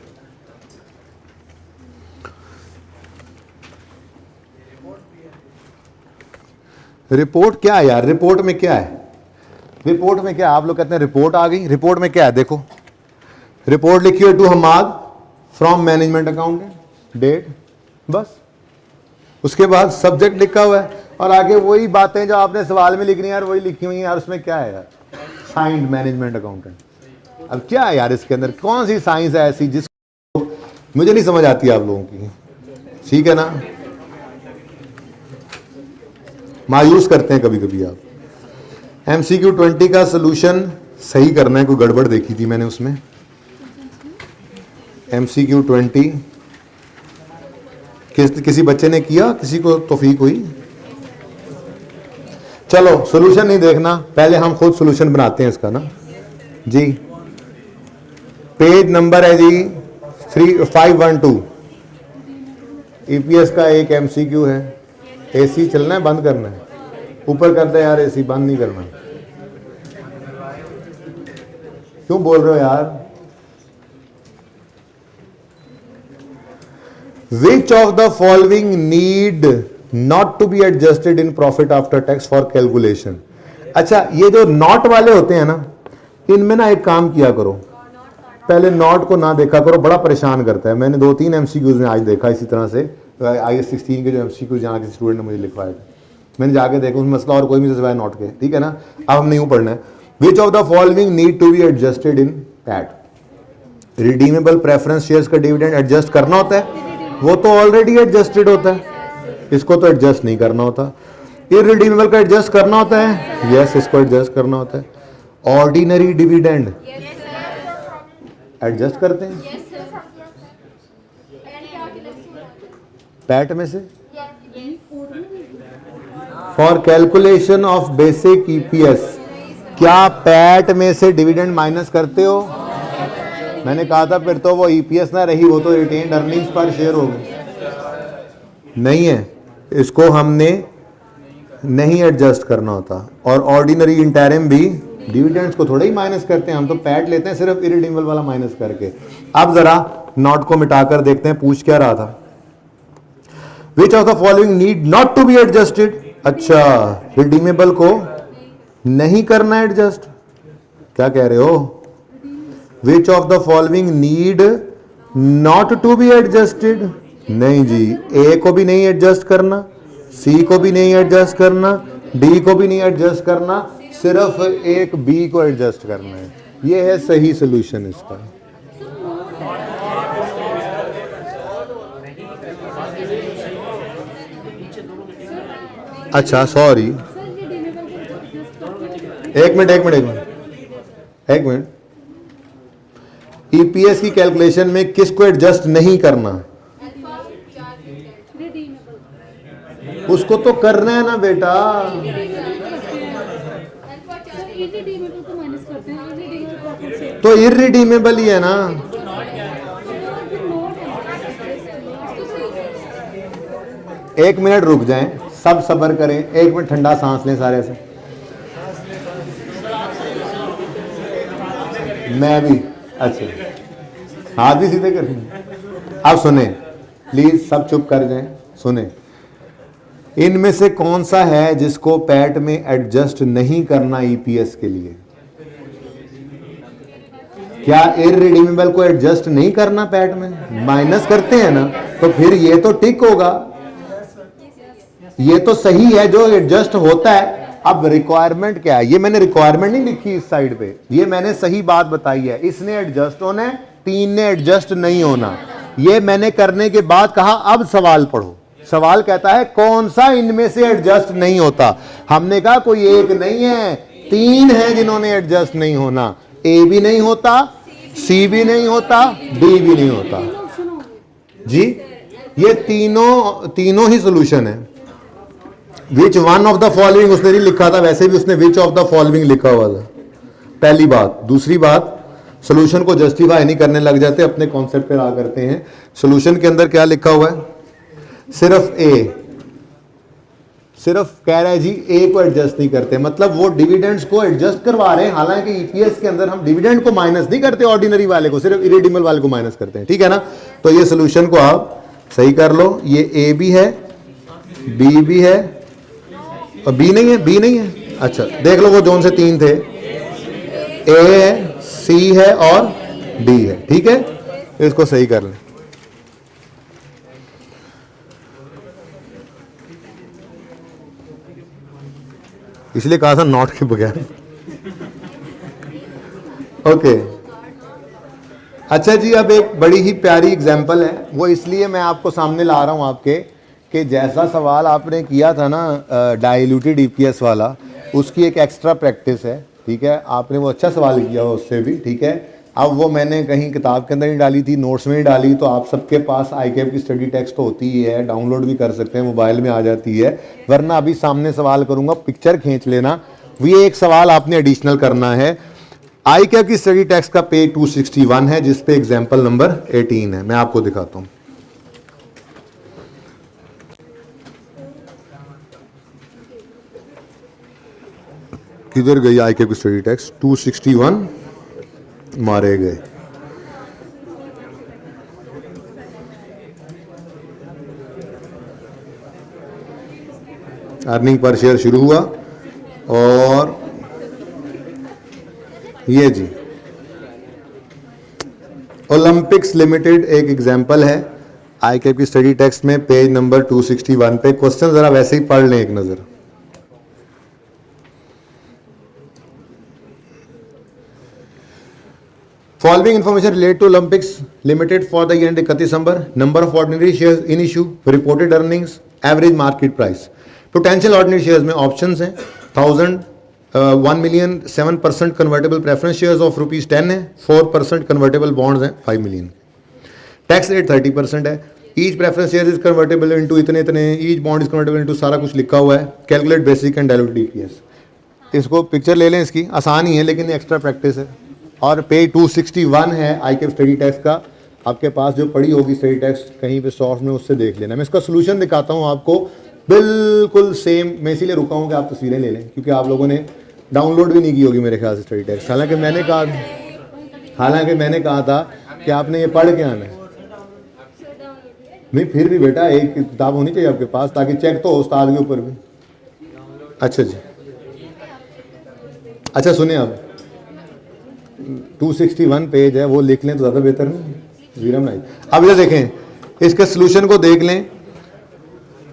रिपोर्ट क्या है यार? रिपोर्ट में क्या है? रिपोर्ट में क्या है? आप लोग कहते हैं रिपोर्ट आ गई, रिपोर्ट में क्या है? देखो, रिपोर्ट लिखी है to Hamad from management accountant, date, बस। उसके बाद सब्जेक्ट लिखा हुआ है और आगे वही बातें जो आपने सवाल में लिखनी है यार, वही लिखी हुई है यार। उसमें क्या है यार? Signed management accountant. अब क्या है यार इसके अंदर? कौन सी साइंस है ऐसी जिसको मुझे नहीं समझ आती आप लोगों की? ठीक है ना, मायूस करते हैं कभी कभी आप। MCQ 20 का सोल्यूशन सही करना है, कोई गड़बड़ देखी थी मैंने उसमें। MCQ 20 किसी बच्चे ने किया, किसी को तौफीक हुई? चलो सोल्यूशन नहीं देखना, पहले हम खुद सोल्यूशन बनाते हैं इसका ना जी। पेज नंबर है जी 512। EPS का एक MCQ है। AC चलना है, बंद करना है? ऊपर कर दे यार AC, बंद नहीं करना। क्यों बोल रहे हो यार? Which of the following need not to be adjusted in profit after tax for calculation? अच्छा, ये जो नॉट वाले होते हैं ना, इनमें ना एक काम किया करो, पहले नॉट को ना देखा करो, बड़ा परेशान करता है। मैंने 2-3 MCQs में आज देखा इसी तरह से। IAS 16 के जो MCQs जहाँ किसी स्टूडेंट ने मुझे लिखवाए थे, मैंने जाके देखा उसमें मसला और कोई नहीं सिवाय नॉट के। ठीक है ना, अब हम नहीं पढ़ना है। Which of the following need to be adjusted in PAT? Redeemable preference shares का डिविडेंड एडजस्ट करना होता है, वो तो ऑलरेडी एडजस्टेड होता है, इसको तो एडजस्ट नहीं करना होता। इररिडीमेबल का एडजस्ट करना होता है, यस, इसको एडजस्ट करना होता है। ऑर्डिनरी डिविडेंड एडजस्ट करते हैं पैट में से। For calculation of basic EPS, क्या पैट में से डिविडेंड माइनस करते हो? मैंने कहा था फिर तो वो EPS ना रही, वो तो रिटेन्ड अर्निंग्स पर शेयर होगी। नहीं है, इसको हमने नहीं एडजस्ट करना होता। और ऑर्डिनरी इंटरिम भी डिविडेंड्स को थोड़ा ही माइनस करते हैं, हम तो पैट लेते हैं सिर्फ इरिडीमेबल वाला माइनस करके। अब जरा नॉट को मिटाकर देखते हैं पूछ क्या रहा था। Which of the following need not to be adjusted? अच्छा, रिडीमेबल को नहीं करना एडजस्ट, क्या कह रहे हो? Which of the following need not to be adjusted? नहीं जी, A को भी नहीं एडजस्ट करना, C को भी नहीं एडजस्ट करना, D को भी नहीं एडजस्ट करना, सिर्फ एक B को एडजस्ट करना है। ये है सही सोल्यूशन इसका। अच्छा सॉरी, एक मिनट। EPS की कैलकुलेशन में किसको एडजस्ट नहीं करना? उसको तो करना है ना बेटा। तो इररिडीमेबल ही है ना। एक मिनट रुक जाएं, सब सब्र करें, एक मिनट ठंडा सांस लें सारे से। मैं भी, अच्छा हाथ भी सीधे करें। अब सुने प्लीज, सब चुप कर जाएं, सुने। इनमें से कौन सा है जिसको पैट में एडजस्ट नहीं करना EPS के लिए? क्या इररिडीमेबल को एडजस्ट नहीं करना पैट में? माइनस करते हैं ना, तो फिर ये तो टिक होगा, ये तो सही है जो एडजस्ट होता है। अब रिक्वायरमेंट क्या है? ये मैंने रिक्वायरमेंट नहीं लिखी इस साइड पे, ये मैंने सही बात बताई है। इसने एडजस्ट होना है, 3 ने एडजस्ट नहीं होना। ये मैंने करने के बाद कहा अब सवाल पढ़ो। सवाल कहता है कौन सा इनमें से एडजस्ट नहीं होता? हमने कहा कोई एक नहीं है, 3 है जिन्होंने एडजस्ट नहीं होना। A भी नहीं होता, C भी नहीं होता, D भी नहीं होता जी। ये तीनों ही सोल्यूशन है। Which one of the following उसने नहीं लिखा था, वैसे भी उसने विच ऑफ द फॉलोइंग लिखा हुआ था। पहली बात। दूसरी बात, सोल्यूशन को जस्टिफाई नहीं करने लग जाते, अपने कॉन्सेप्ट पे आ करते हैं। सोल्यूशन के अंदर क्या लिखा हुआ है? सिर्फ A, सिर्फ कह रहा है जी ए को एडजस्ट नहीं करते, मतलब वो डिविडेंड्स को एडजस्ट करवा रहे हैं, हालांकि ईपीएस के अंदर हम डिविडेंड को माइनस नहीं करते ऑर्डिनरी वाले को, सिर्फ इरेडिमल वाले को माइनस करते हैं, ठीक है ना। तो ये सोल्यूशन को आप सही कर लो, ये ए भी है, बी भी है, और बी नहीं है, बी नहीं है, अच्छा देख लो वो जोन से 3 थे, ए है, सी है और डी है, ठीक है, इसको सही कर लें। इसलिए कहा था नॉट के बगैर। ओके अच्छा जी, अब एक बड़ी ही प्यारी एग्जांपल है, वो इसलिए मैं आपको सामने ला रहा हूं आपके, कि जैसा सवाल आपने किया था ना डाइल्यूटेड ईपीएस वाला, उसकी एक एक्स्ट्रा प्रैक्टिस है, ठीक है, आपने वो अच्छा सवाल किया हो उससे भी, ठीक है। अब वो मैंने कहीं किताब के अंदर ही डाली थी, नोट्स में ही डाली, तो आप सबके पास ICAP की स्टडी टेक्स्ट तो होती ही है, डाउनलोड भी कर सकते हैं, मोबाइल में आ जाती है, वरना अभी सामने सवाल करूंगा, पिक्चर खींच लेना। ये एक सवाल आपने एडिशनल करना है। ICAP की स्टडी टेक्स्ट का पेज 261 है, जिसपे एग्जाम्पल नंबर 18 है, मैं आपको दिखाता हूँ। किधर गई ICAP की स्टडी टेक्स्ट? 261 मारे गए। अर्निंग पर शेयर शुरू हुआ, और ये जी ओलंपिक्स लिमिटेड एक एग्जांपल है ICAP की स्टडी टेक्स्ट में, पेज नंबर 261 पे। क्वेश्चन जरा वैसे ही पढ़ लें एक नजर। Following information related to Olympics Limited for the year ended 31 December: number of ordinary shares in issue, reported earnings, average market price. Potential ordinary shares में options हैं 1000, 1 million, 7% convertible preference shares of ₹10 है, 4% convertible bonds हैं 5 million. Tax rate 30% है। Each preference share is convertible into इतने इतने, each bond is convertible into, सारा कुछ लिखा हुआ है। Calculate basic and diluted EPS। इसको पिक्चर ले लें, इसकी आसान ही है लेकिन एक्स्ट्रा प्रैक्टिस है। और पेज 261 है ICAP स्टडी टेक्स्ट का, आपके पास जो पड़ी होगी स्टडी टेक्स्ट कहीं पे सोर्स में, उससे देख लेना। मैं इसका सोल्यूशन दिखाता हूँ आपको, बिल्कुल सेम। मैं इसीलिए रुका हूँ कि आप तस्वीरें ले लें, क्योंकि आप लोगों ने डाउनलोड भी नहीं की होगी मेरे ख्याल से स्टडी टेक्स्ट, हालांकि मैंने कहा था कि आपने ये पढ़ के आना है। नहीं फिर भी बेटा एक किताब होनी चाहिए आपके पास, ताकि चेक तो हो उस्ताद के ऊपर भी। अच्छा जी, अच्छा सुनिए, अब 261 पेज है, वो लिख लें तो ज़्यादा बेहतर नहीं वीरम नहीं। अब ये देखें, इसके सोल्यूशन को देख लें।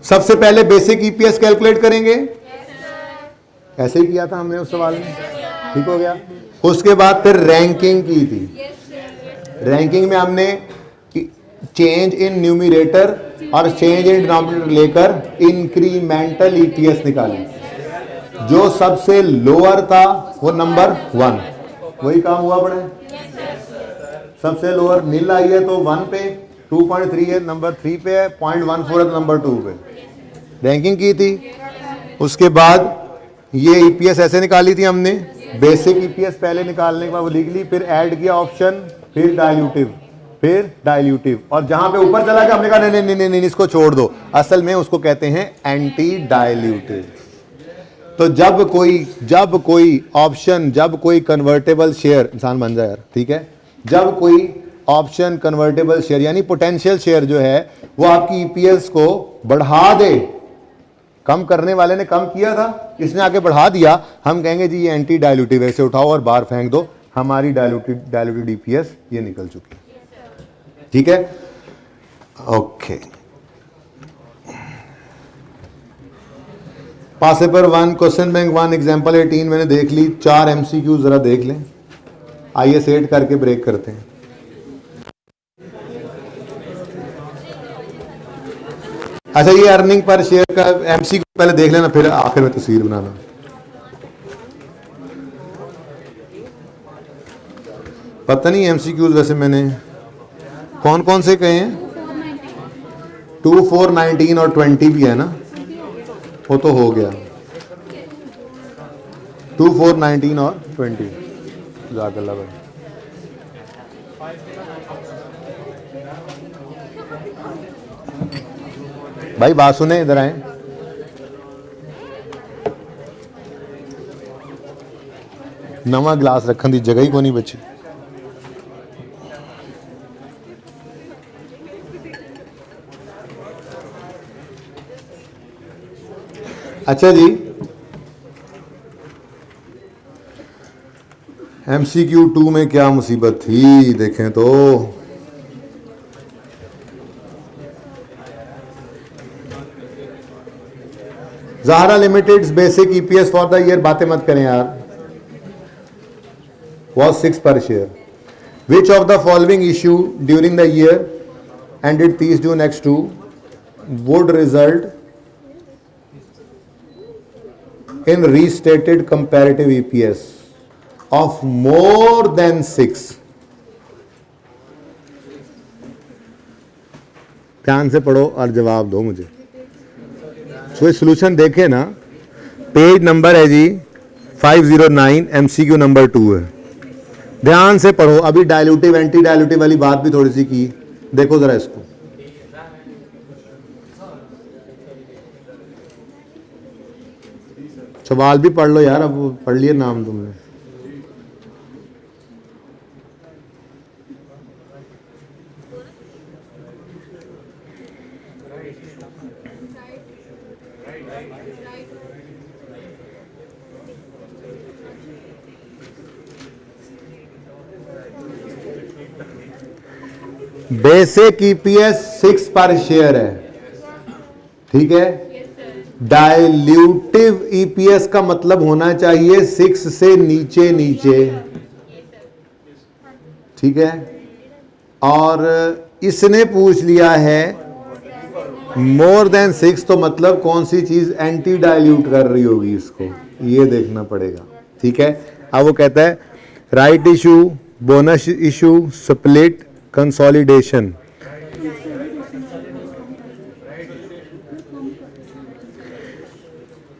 सबसे पहले बेसिक ईपीएस कैलकुलेट करेंगे, ऐसे ही किया था हमने उस सवाल में, ठीक हो गया। उसके बाद फिर रैंकिंग की थी, रैंकिंग में हमने चेंज इन न्यूमरेटर और चेंज इन डिनोमिनेटर लेकर इंक्रीमेंटल ईपीएस निकाली। जो सबसे लोअर था वो नंबर 1, वही काम हुआ पड़े। सबसे लोअर नील आई है तो 1 पे, 2.3 है नंबर 3 पे है, 0.14 है नंबर 2 पे। रैंकिंग की थी। उसके बाद ये ईपीएस ऐसे निकाली थी हमने, बेसिक ईपीएस पहले निकालने के बाद वो लिख ली, फिर ऐड किया ऑप्शन, फिर डाइल्यूटिव, और जहां पे ऊपर चला गया हमने कहा नहीं नहीं नहीं नहीं इसको छोड़ दो, असल में उसको कहते हैं एंटी डाइल्यूटिव। तो जब कोई ऑप्शन, जब कोई कन्वर्टेबल शेयर, इंसान बन जाए यार, ठीक है, जब कोई ऑप्शन कन्वर्टेबल शेयर यानी पोटेंशियल शेयर जो है वो आपकी ईपीएस को बढ़ा दे, कम करने वाले ने कम किया था, इसने आगे बढ़ा दिया, हम कहेंगे जी ये एंटी डाइल्यूटिव है, इसे उठाओ और बाहर फेंक दो, हमारी डाइल्यूटेड ईपीएस ये निकल चुकी है, ठीक है। ओके, पास पेपर 1 क्वेश्चन बैंक 1 एग्जाम्पल 18 मैंने देख ली। 4 MCQ जरा देख लें, आइए सेट करके ब्रेक करते हैं। अच्छा, ये अर्निंग पर शेयर का MCQ पहले देख लेना, फिर आखिर में तस्वीर बनाना। पता नहीं MCQs वैसे मैंने कौन कौन से कहे हैं, 2, 4, 19 और 20 भी है ना, वो तो हो गया 2, 4, 19 और 20। जाकल्ला भाई बात सुने, इधर आए। नवा गिलास रखने की जगह ही को नहीं बची। अच्छा जी, MCQ2 में क्या मुसीबत थी देखें तो, Zahra Limited's basic EPS for the year, बातें मत करें यार, was 6 per share. Which of the following issue during the year ended 30 June X2 would result in restated comparative EPS of more than 6? ध्यान से पढ़ो और जवाब दो मुझे। तो सोल्यूशन देखे ना, पेज नंबर है जी 509, MCQ नंबर 2 है। ध्यान से पढ़ो। अभी डायल्यूटिव एंटी डायल्यूटिव वाली बात भी थोड़ी सी की, देखो जरा इसको। सवाल भी पढ़ लो यार, अब पढ़ लिए नाम तुमने। बेसिक EPS 6 पर शेयर है, ठीक है। डाइल्यूटिव EPS का मतलब होना चाहिए 6 से नीचे नीचे, ठीक है। और इसने पूछ लिया है मोर देन 6, तो मतलब कौन सी चीज एंटी डाइल्यूट कर रही होगी, इसको ये देखना पड़ेगा, ठीक है। अब वो कहता है right issue, bonus issue, split, consolidation.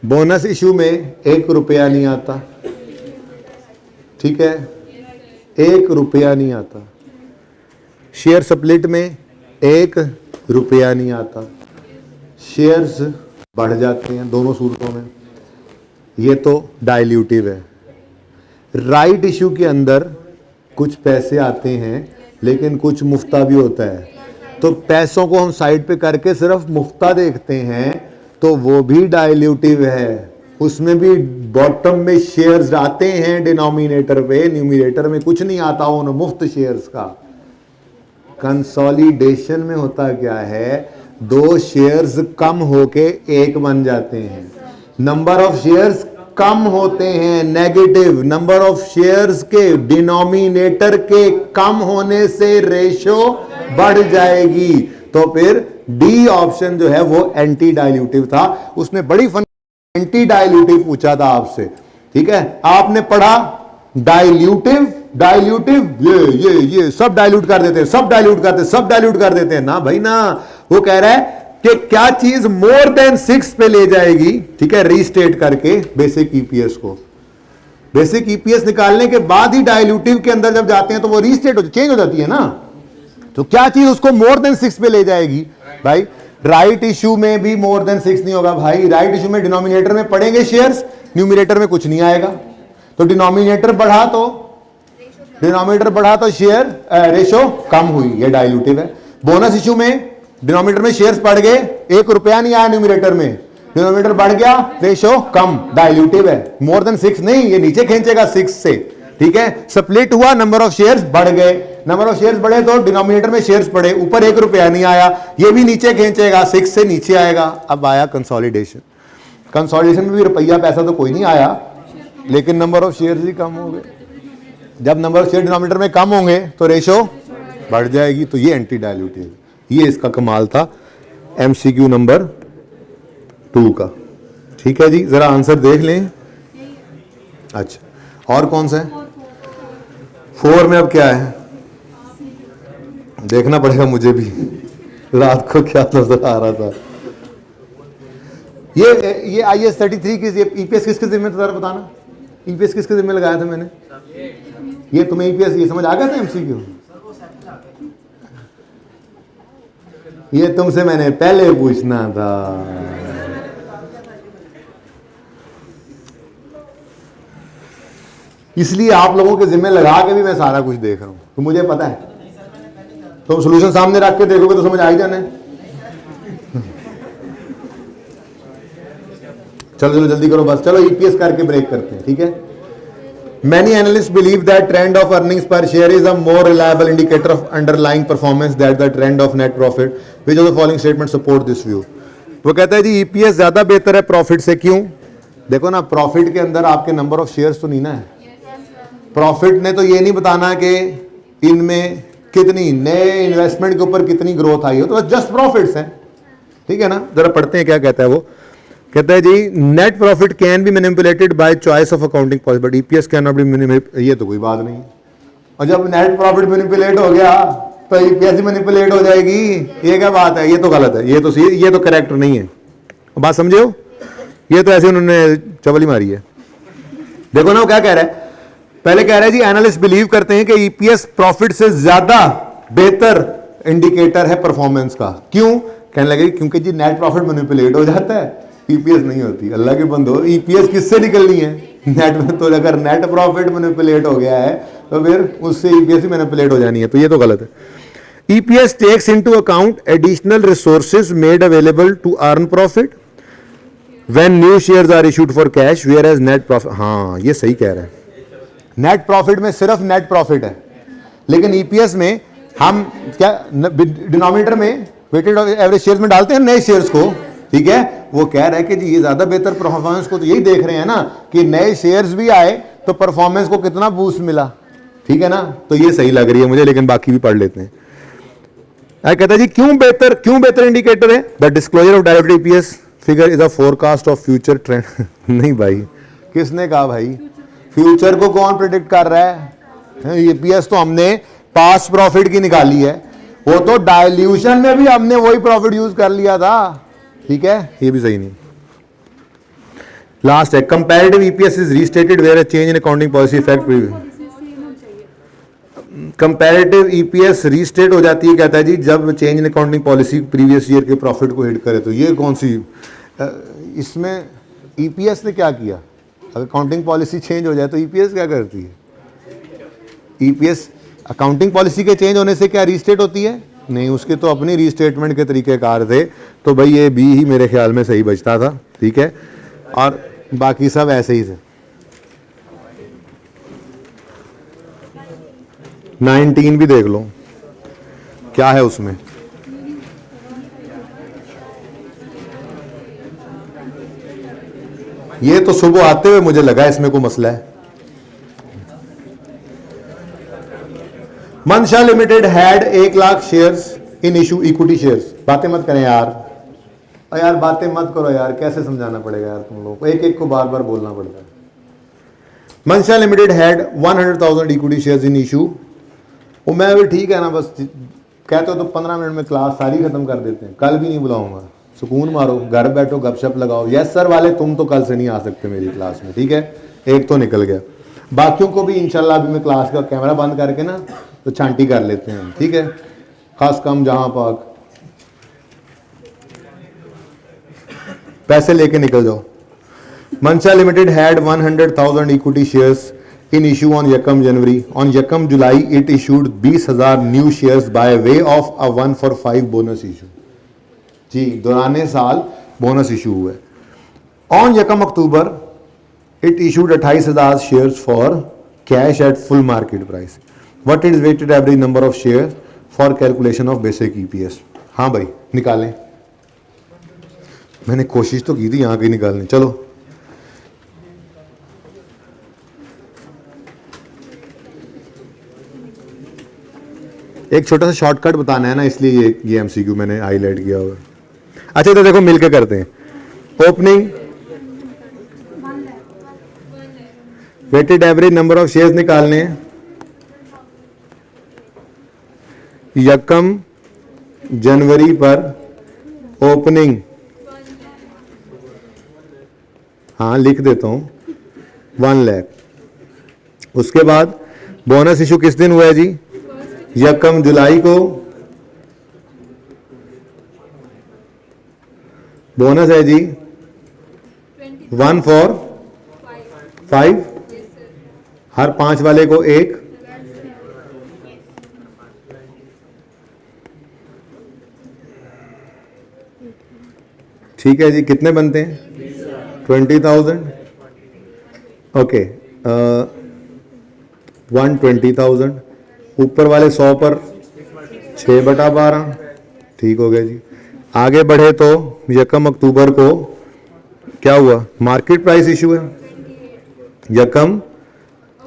Bonus issue में 1 रुपया नहीं आता, ठीक है, 1 रुपया नहीं आता। शेयर स्प्लिट में 1 रुपया नहीं आता, शेयर्स बढ़ जाते हैं दोनों सूरतों में। ये तो डाइल्यूटिव है। राइट इशू के अंदर कुछ पैसे आते हैं लेकिन कुछ मुफ्ता भी होता है, तो पैसों को हम साइड पे करके सिर्फ मुफ्ता देखते हैं तो वो भी डाइल्यूटिव है। उसमें भी बॉटम में शेयर्स आते हैं डिनोमिनेटर पे, न्यूमिनेटर में कुछ नहीं आता उन मुफ्त शेयर्स का। कंसोलिडेशन में होता क्या है, 2 शेयर्स कम होके 1 बन जाते हैं। नंबर ऑफ शेयर्स कम होते हैं, नेगेटिव। नंबर ऑफ शेयर्स के डिनोमिनेटर के कम होने से रेशो बढ़ जाएगी। तो फिर डी ऑप्शन जो है वो एंटी डाइल्यूटिव था। उसने बड़ी फन एंटी डाइल्यूटिव पूछा था आपसे, ठीक है। आपने पढ़ा डाइल्यूटिव, डाइल्यूटिव ये सब डाइल्यूट कर देते हैं, सब डाइल्यूट करते, सब डाइल्यूट कर देते हैं ना भाई ना। वो कह रहा है कि क्या चीज मोर देन 6 पे ले जाएगी, ठीक है, रीस्टेट करके बेसिक EPS को। बेसिक EPS निकालने के बाद ही डाइल्यूटिव के अंदर जब जाते हैं तो वो रीस्टेट हो, चेंज हो जाती है ना। तो क्या चीज उसको मोर देन 6 पे ले जाएगी भाई? राइट इशू में भी मोर देन 6 नहीं होगा भाई। राइट इशू में डिनोमिनेटर में पड़ेंगे शेयर्स, न्यूमिनेटर में कुछ नहीं आएगा। तो डिनोमिनेटर बढ़ा तो शेयर रेशो कम हुई, ये डाइल्यूटिव है। बोनस इशू में डिनोमिनेटर में शेयर्स बढ़ गए, 1 रुपया नहीं आया न्यूमिनेटर में, डिनोमिनेटर बढ़ गया, रेशो कम, डाइल्यूटिव है। मोर देन 6 नहीं, ये नीचे खींचेगा 6 से, ठीक है। स्प्लिट हुआ, नंबर ऑफ शेयर्स बढ़ गए, नंबर ऑफ शेयर्स बढ़े तो डिनोमिनेटर में शेयर्स बढ़े, ऊपर 1 रुपया नहीं आया, ये भी नीचे खींचेगा, 6 से नीचे आएगा। अब आया कंसोलिडेशन। कंसोलिडेशन में भी रुपया पैसा तो कोई नहीं आया, लेकिन नंबर ऑफ शेयर्स ही कम हो गए। जब नंबर ऑफ शेयर डिनोमिनेटर में कम होंगे तो रेशो बढ़ जाएगी। तो ये एंटी डाइल्यूटिव, ये इसका कमाल था MCQ नंबर 2 का, ठीक है जी। जरा आंसर देख लें। अच्छा, और कौन सा है? 4 में अब क्या है देखना पड़ेगा मुझे भी, रात को क्या नजर आ रहा था। ये IAS 33 की EPS किसके जिम्मे था बताना? EPS किसके जिम्मे लगाया था मैंने? ये तुम्हें EPS ये समझ आ गया था MCQ? ये तुमसे मैंने पहले पूछना था। इसलिए आप लोगों के जिम्मे लगा के भी मैं सारा कुछ देख रहा हूं, तो मुझे पता है। तो सोल्यूशन सामने रख के देखोगे तो समझ आ ही जाना है। चलो चलो जल्दी करो बस, चलो ईपीएस करके ब्रेक करते हैं, ठीक है। Many analysts believe that trend of earnings per share is a more reliable indicator of underlying performance than the trend of net profit. Which of the following statements support this view? वो कहता है जी EPS ज्यादा बेहतर है profit से, क्यों? देखो ना, प्रॉफिट के अंदर आपके नंबर ऑफ शेयर्स तो नहीं ना है। प्रॉफिट ने तो ये नहीं बताना कि इनमें कितनी नए इन्वेस्टमेंट के ऊपर कितनी ग्रोथ आई हो, तो बस जस्ट प्रॉफिट्स हैं, ठीक है ना। जरा पढ़ते हैं क्या कहता है वो। कहता है जी net profit can be manipulated by choice of accounting policy but EPS can not be. ये तो कोई बात नहीं, और जब नेट प्रॉफिट मैनिपुलेट हो गया तो ईपीएस ही मैनिपुलेट हो जाएगी, ये क्या बात है? ये तो गलत है, ये तो करेक्ट नहीं है। बात समझे हो? ये तो ऐसे उन्होंने चवली मारी है। देखो ना वो क्या कह रहा है, पहले कह रहा है जी एनालिस्ट बिलीव करते हैं कि ईपीएस प्रॉफिट से ज्यादा बेहतर इंडिकेटर है परफॉर्मेंस का, क्यों? कहने लगे क्योंकि जी नेट प्रॉफिट मैनिपुलेट हो जाता है, ईपीएस नहीं होती। अल्लाह के बंदो, ईपीएस किससे निकलनी है? नेट में। तो अगर नेट प्रॉफिट मैनिपुलेट हो गया है तो फिर उससे ईपीएस ही मैनिपुलेट हो जानी है, तो ये तो गलत है। EPS takes into account additional resources made available to earn profit when new shares are issued for cash whereas net profit. हाँ ये सही कह रहा है। नेट प्रॉफिट में सिर्फ नेट प्रॉफिट है, लेकिन ईपीएस में हम क्या डिनोमिनेटर में वेटेड एवरेज शेयर्स में डालते हैं नए शेयर्स को, ठीक है। वो कह रहा है कि जी ये ज्यादा बेहतर परफॉर्मेंस को तो यही देख रहे हैं ना कि नए शेयर्स भी आए तो परफॉर्मेंस को कितना बूस्ट मिला, ठीक है ना। तो ये सही लग रही है मुझे, लेकिन बाकी भी पढ़ लेते हैं। कहता है जी क्यों बेहतर इंडिकेटर है? The disclosure of direct EPS figure is a forecast of future trend. नहीं भाई, किसने कहा भाई? फ्यूचर को कौन प्रिडिक्ट कर रहा है? ईपीएस तो हमने पास्ट प्रॉफिट की निकाली है, वो तो डायल्यूशन में भी हमने वही प्रॉफिट यूज कर लिया था, ठीक है। ये भी सही नहीं। लास्ट है comparative EPS is restated where a change in accounting policy effect. Comparative EPS restate हो जाती है, कहता है जी जब change in accounting policy previous year के प्रॉफिट को हिट करे। तो ये कौन सी इसमें ईपीएस ने क्या किया? अगर अकाउंटिंग पॉलिसी चेंज हो जाए तो ईपीएस क्या करती है? ईपीएस अकाउंटिंग पॉलिसी के चेंज होने से क्या रीस्टेट होती है? नहीं, उसके तो अपनी रीस्टेटमेंट के तरीकेकार थे। तो भाई ये बी ही मेरे ख्याल में सही बचता था, ठीक है, और बाकी सब ऐसे ही थे। 19 भी देख लो क्या है उसमें। ये तो सुबह आते हुए मुझे लगा इसमें कोई मसला है। मंशा limited had 1 lakh shares in issue equity shares. बातें मत करें यार, और यार बातें मत करो यार, कैसे समझाना पड़ेगा यार तुम लोगों को, एक एक को बार बार बोलना पड़ता है। मंशा limited had 100,000 equity shares in issue. वो मैं भी ठीक है ना, बस कहते हो तो 15 मिनट में क्लास सारी खत्म कर देते हैं, कल भी नहीं बुलाऊंगा। सुकून मारो, घर बैठो, गपशप लगाओ। यस सर वाले तुम तो कल से नहीं आ सकते मेरी क्लास में, ठीक है। एक तो निकल गया, बाकियों को भी इंशाल्लाह अभी मैं क्लास का कैमरा बंद करके ना तो छांटी कर लेते हैं, ठीक है। खास कम जहां पाक पैसे लेके निकल जाओ। मंशा limited had 100,000 equity shares in issue on Yakam January. On Yakam July, it issued 20,000 new shares by way of a 1-for-5 bonus issue. जी, दौराने साल बोनस इशू हुआ है। On Yakam October, it issued 28,000 shares for cash at full market price. What is weighted average number of shares for calculation of basic EPS? हाँ भाई निकालें, मैंने कोशिश तो की थी यहाँ की निकालने। चलो एक छोटा सा शॉर्टकट बताना है ना, इसलिए ये एमसीक्यू मैंने हाईलाइट किया हुआ। अच्छा तो देखो मिलके करते हैं। Opening, weighted average number of shares निकालने हैं। यकम जनवरी पर ओपनिंग, हाँ लिख देता हूं 1 लाख। उसके बाद बोनस इशू किस दिन हुआ है जी? यकम जुलाई को। बोनस है जी 1-for-5। हर 5 वाले को 1, ठीक है जी। कितने बनते हैं? 20,000। ओके, 120,000। ऊपर वाले 100 पर 6/12, ठीक हो गया जी। आगे बढ़े तो 1 अक्टूबर को क्या हुआ? मार्केट प्राइस इशू है 1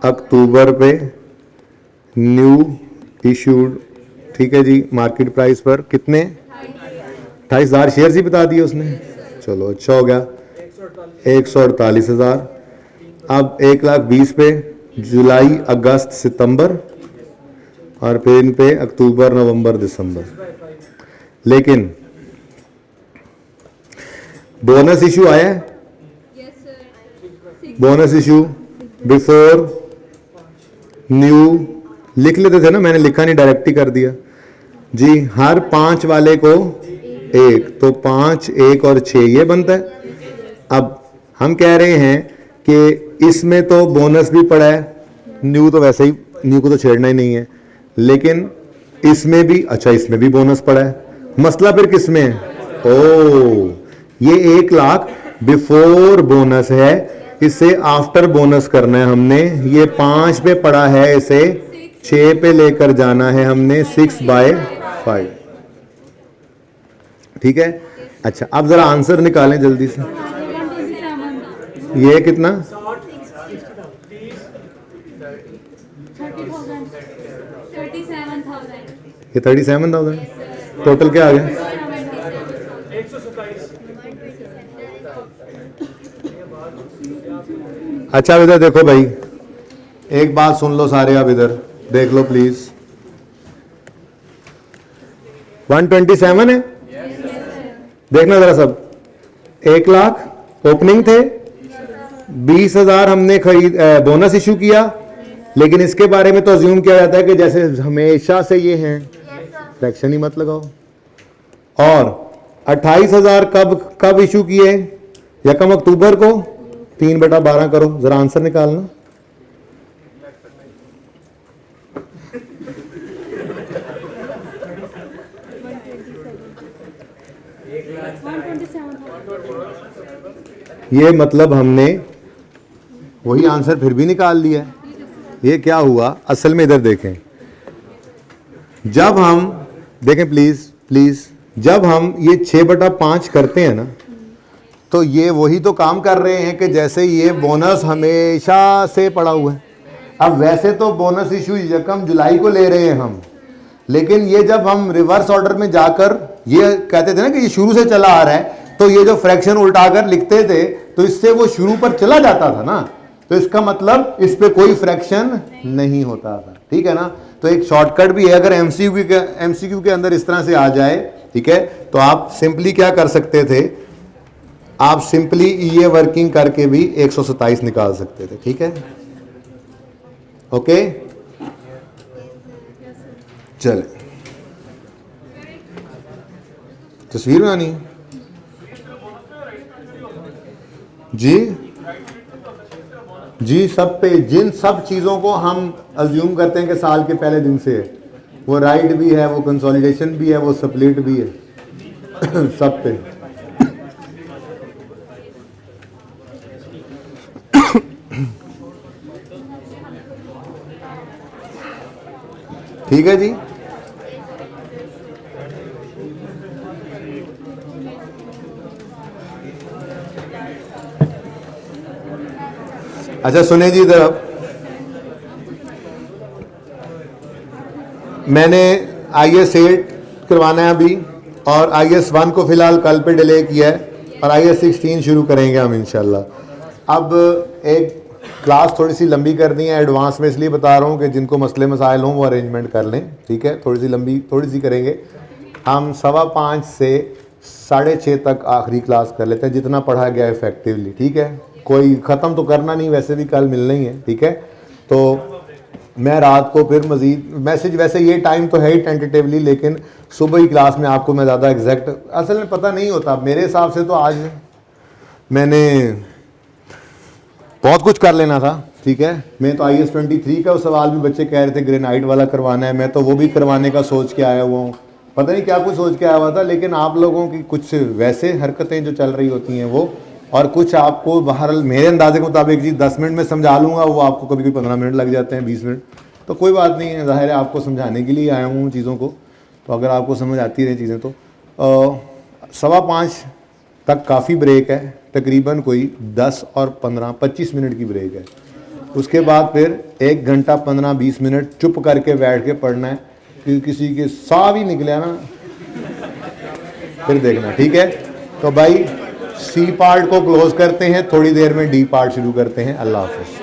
अक्टूबर पे, न्यू इशूड, ठीक है जी। मार्केट प्राइस पर कितने? 28,000 शेयर ही बता दिए उसने। चलो अच्छा हो गया, 148,000। अब 1,20,000 पे जुलाई, अगस्त, सितंबर, और फिर इन पे अक्टूबर, नवंबर, दिसंबर। लेकिन बोनस इशू आया है, बोनस इशू बिफोर न्यू लिख लेते थे ना, मैंने लिखा नहीं, डायरेक्ट ही कर दिया जी। हर 5 वाले को 1, तो 5, 1 और 6 ये बनता है। अब हम कह रहे हैं कि इसमें तो बोनस भी पड़ा है, न्यू तो वैसे ही, न्यू को तो छेड़ना ही नहीं है, लेकिन इसमें भी, अच्छा इसमें भी बोनस पड़ा है। मसला फिर किसमें है? ओ, ये 1 लाख बिफोर बोनस है, इसे आफ्टर बोनस करना है हमने। ये 5 पे पड़ा है, इसे 6 पे लेकर जाना है हमने, 6/5, ठीक है। अच्छा, अब जरा आंसर निकालें जल्दी से। ये कितना? 37,000। टोटल क्या आ गया? अच्छा अब इधर देखो भाई, एक बात सुन लो सारे, अब इधर देख लो प्लीज। 127 है, देखना जरा सब। 1 लाख ओपनिंग थे, 20,000 हमने खरीद बोनस इशू किया, लेकिन इसके बारे में तो अज्यूम किया जाता है कि जैसे हमेशा से ये हैं, फ्रैक्शन ही मत लगाओ। और 28,000 कब इशू किए? 1 अक्टूबर को, 3/12 करो, जरा आंसर निकालना। ये मतलब हमने वही आंसर फिर भी निकाल लिया है। ये क्या हुआ असल में? इधर देखें, जब हम देखें प्लीज, जब हम ये 6/5 करते हैं ना, तो ये वही तो काम कर रहे हैं कि जैसे ये बोनस हमेशा से पड़ा हुआ है। अब वैसे तो बोनस इशू 1 जुलाई को ले रहे हैं हम, लेकिन ये जब हम रिवर्स ऑर्डर में जाकर ये कहते थे ना कि ये शुरू से चला आ रहा है, तो ये जो फ्रैक्शन उल्टाकर लिखते थे तो इससे वो शुरू पर चला जाता था ना, तो इसका मतलब इस पे कोई फ्रैक्शन नहीं होता था, ठीक है ना। तो एक शॉर्टकट भी है, अगर एमसीक्यू के अंदर इस तरह से आ जाए, ठीक है, तो आप सिंपली क्या कर सकते थे? आप सिंपली ये वर्किंग करके भी 127 निकाल सकते थे, ठीक है। ओके, चले, तस्वीर बनानी है जी सब पे, जिन सब चीज़ों को हम अज्यूम करते हैं कि साल के पहले दिन से है, वो राइट भी है, वो कंसोलिडेशन भी है, वो स्प्लिट भी है, सब पे। ठीक है जी। अच्छा सुने जी, इधर अब मैंने IS 8 करवाना है अभी, और IS 1 को फिलहाल कल पे डिले किया है, और IS 16 शुरू करेंगे हम इंशाल्लाह। अब एक क्लास थोड़ी सी लंबी करनी है एडवांस में, इसलिए बता रहा हूँ कि जिनको मसले मसाइल हों वो अरेंजमेंट कर लें, ठीक है। थोड़ी सी लंबी, थोड़ी सी करेंगे हम, 5:15 से 6:30 तक आखिरी क्लास कर लेते हैं, जितना पढ़ा गया इफेक्टिवली, ठीक है। कोई ख़त्म तो करना नहीं, वैसे भी कल मिलना ही है, ठीक है। तो मैं रात को फिर मज़ीद मैसेज, वैसे ये टाइम तो है ही टेंटेटिवली, लेकिन सुबह ही क्लास में आपको मैं ज़्यादा एग्जैक्ट असल में पता नहीं होता मेरे हिसाब से। तो आज मैंने बहुत कुछ कर लेना था, ठीक है। मैं तो IS 23 का सवाल भी बच्चे कह रहे थे ग्रेनाइट वाला करवाना है, मैं तो वो भी करवाने का सोच के आया हुआ हूँ। पता नहीं क्या कुछ सोच के आया हुआ था, लेकिन आप लोगों की कुछ वैसे हरकतें जो चल रही होती हैं वो, और कुछ आपको बहरहाल मेरे अंदाजे के मुताबिक जी 10 मिनट में समझा लूँगा, वो आपको कभी कभी 15 मिनट लग जाते हैं, 20 मिनट। तो कोई बात नहीं है, ज़ाहिर है आपको समझाने के लिए आया हूँ चीज़ों को, तो अगर आपको समझ आती रही चीज़ें तो 5:15 तक काफ़ी ब्रेक है, तकरीबन कोई 10 और 15-25 मिनट की ब्रेक है। उसके बाद फिर 1 घंटा 15-20 मिनट चुप करके बैठ के पढ़ना है, कि किसी के साह भी निकले ना फिर देखना, ठीक है। तो भाई C पार्ट को क्लोज करते हैं, थोड़ी देर में D पार्ट शुरू करते हैं। अल्लाह हाफ़िज़।